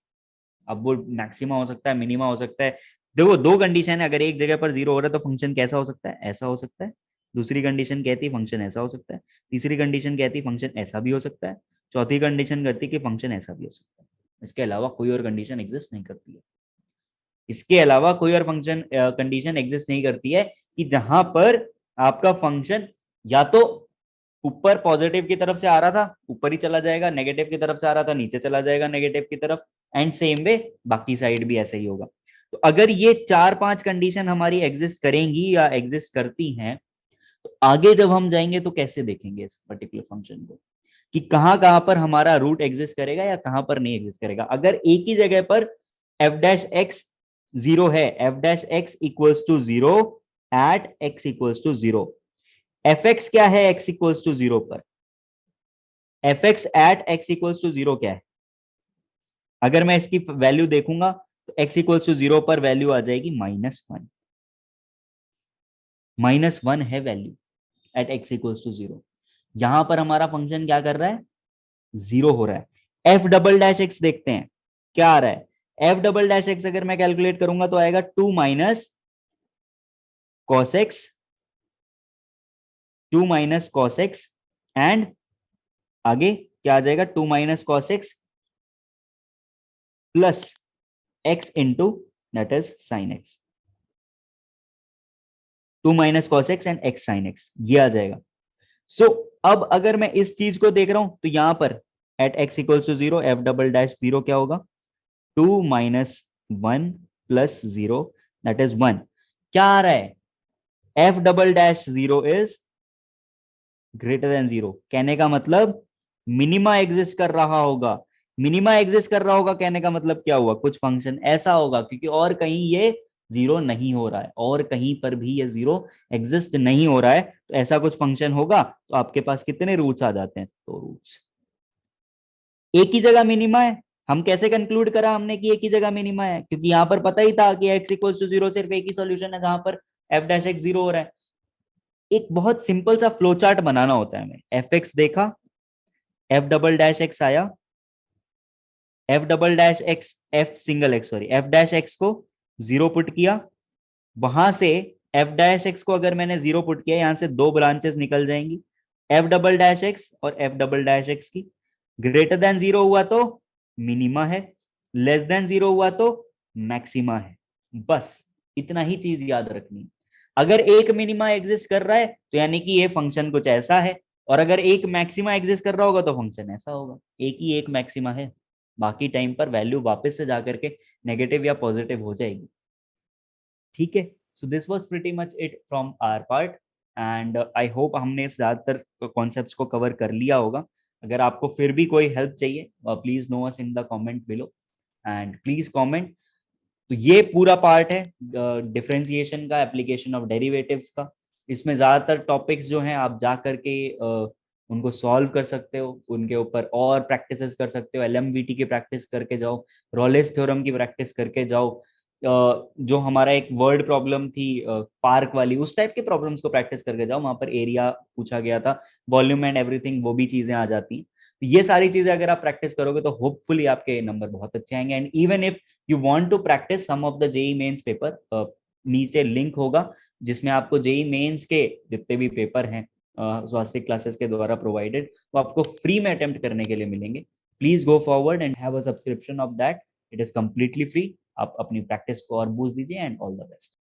अब वो मैक्सिमा हो सकता है, मिनिमा हो सकता है। देखो दो कंडीशन है, अगर एक जगह पर जीरो हो रहा है तो फंक्शन कैसा हो सकता है? ऐसा हो सकता है। दूसरी कंडीशन कहती है फंक्शन ऐसा हो सकता है। तीसरी कंडीशन कहती है फंक्शन ऐसा भी हो सकता है। चौथी कंडीशन कहती है कि फंक्शन ऐसा भी हो सकता है। इसके अलावा कोई और कंडीशन एग्जिस्ट नहीं करती है। इसके अलावा कोई और फंक्शन कंडीशन एग्जिस्ट नहीं करती है कि जहां पर आपका फंक्शन या तो ऊपर पॉजिटिव की तरफ से आ रहा था ऊपर ही चला जाएगा, नेगेटिव की तरफ से आ रहा था नीचे चला जाएगा नेगेटिव की तरफ, एंड सेम वे बाकी साइड भी ऐसा ही होगा। तो अगर ये 4-5 कंडीशन हमारी एग्जिस्ट करेंगी या एग्जिस्ट करती हैं, तो आगे जब हम जाएंगे तो कैसे देखेंगे इस पर्टिकुलर फंक्शन को कि कहां कहां पर हमारा रूट एग्जिस्ट करेगा या कहां पर नहीं एग्जिस्ट करेगा। अगर एक ही जगह पर एफ डैश एक्स जीरो है, f dash x equals to zero at x equals to zero, f x क्या है एक्स इक्वल्स टू जीरो पर? F x at x equals to zero क्या है? अगर मैं इसकी वैल्यू देखूंगा तो एक्स इक्वल्स टू जीरो पर वैल्यू आ जाएगी -1। -1 है value at x equals to zero. यहां पर हमारा फंक्शन क्या कर रहा है? जीरो हो रहा है। एफ डबल डैश एक्स देखते हैं क्या आ रहा है। एफ डबल डैश एक्स अगर मैं कैलकुलेट करूंगा तो आएगा 2 minus cos x, 2 minus cos x, and आगे क्या आ जाएगा? 2 minus cos x plus x into that is sine x. 2 minus cos x and x sine x, ये आ जाएगा। सो अब अगर मैं इस चीज को देख रहा हूं तो यहां पर at x equals to zero f double dash zero क्या होगा? 2 minus 1 plus zero that is 1। क्या आ रहा है? F double dash zero is greater than zero, कहने का मतलब मिनिमा एग्जिस्ट कर रहा होगा। मिनिमा एग्जिस्ट कर रहा होगा कहने का मतलब क्या हुआ? कुछ फंक्शन ऐसा होगा, क्योंकि और कहीं ये जीरो नहीं हो रहा है, और कहीं पर भी ये जीरो एग्जिस्ट नहीं हो रहा है, तो ऐसा कुछ फंक्शन होगा। तो आपके पास कितने रूट्स आ जाते हैं? दो रूट्स। एक ही जगह मिनिमा है। हम कैसे कंक्लूड करा हमने कि एक ही जगह मिनिमा है? क्योंकि यहां पर पता ही था कि एक्स इक्वल्स टू जीरो सिर्फ एक ही सॉल्यूशन है जहां पर एफ डैश एक्स जीरो हो रहा है। एक बहुत सिंपल सा फ्लो चार्ट बनाना होता है हमें। एफ एक्स देखा, एफ डबल डैश एक्स आया, F double dash x, F single x sorry, F dash x को जीरो पुट किया, वहां से एफ डैश एक्स को अगर मैंने जीरो पुट किया, यहां से दो ब्रांचेस निकल जाएंगी, एफ डबल डैश एक्स और एफ डबल डैश एक्स की। ग्रेटर देन जीरो हुआ तो मिनिमा है, लेस देन जीरो हुआ तो मैक्सिमा है। बस इतना ही चीज याद रखनी है। अगर एक मिनिमा एग्जिस्ट कर रहा है तो यानी कि ये फंक्शन कुछ ऐसा है, और अगर एक मैक्सिमा एग्जिस्ट कर रहा होगा तो फंक्शन ऐसा होगा। एक ही एक मैक्सिमा है। बाकी टाइम पर वैल्यू वापस से जाकर के नेगेटिव या पॉजिटिव हो जाएगी। ठीक है, so this was pretty much it from our part and I hope हमने ज्यादातर कॉन्सेप्ट्स को कवर कर लिया होगा। अगर आपको फिर भी कोई हेल्प चाहिए please know us in the comment below and please comment. तो ये पूरा पार्ट है डिफरेंशिएशन का, एप्लीकेशन ऑफ डेरिवेटिव्स का। इसमें ज्यादातर टॉपिक्स जो हैं आप जा करके उनको सॉल्व कर सकते हो, उनके ऊपर और प्रैक्टिसेस कर सकते हो, एलएमवीटी की प्रैक्टिस करके जाओ, रॉलेस थ्योरम की प्रैक्टिस करके जाओ, जो हमारा एक वर्ड प्रॉब्लम थी पार्क वाली, उस टाइप के प्रॉब्लम्स को प्रैक्टिस करके जाओ। वहां पर एरिया पूछा गया था, वॉल्यूम एंड एवरीथिंग, वो भी चीजें आ जाती हैं। तो ये सारी चीजें अगर आप प्रैक्टिस करोगे तो होपफुली आपके नंबर बहुत अच्छे आएंगे। And even if you want to practice some of the JEE Mains paper, नीचे लिंक होगा जिसमें आपको जेई मेंस के जितने भी पेपर हैं स्वास्थ्य क्लासेस के द्वारा प्रोवाइडेड, वो आपको फ्री में अटेम्प्ट करने के लिए मिलेंगे। Please go forward and have a subscription of that, it is completely free. आप अपनी प्रैक्टिस को और बूस्ट दीजिए and all the best.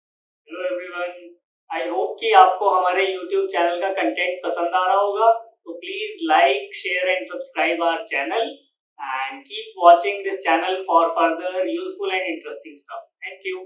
Hello everyone, I hope कि आपको हमारे यूट्यूब चैनल का कंटेंट पसंद आ रहा होगा। तो please like, share and subscribe our channel and keep watching this channel for further useful and interesting stuff. Thank you.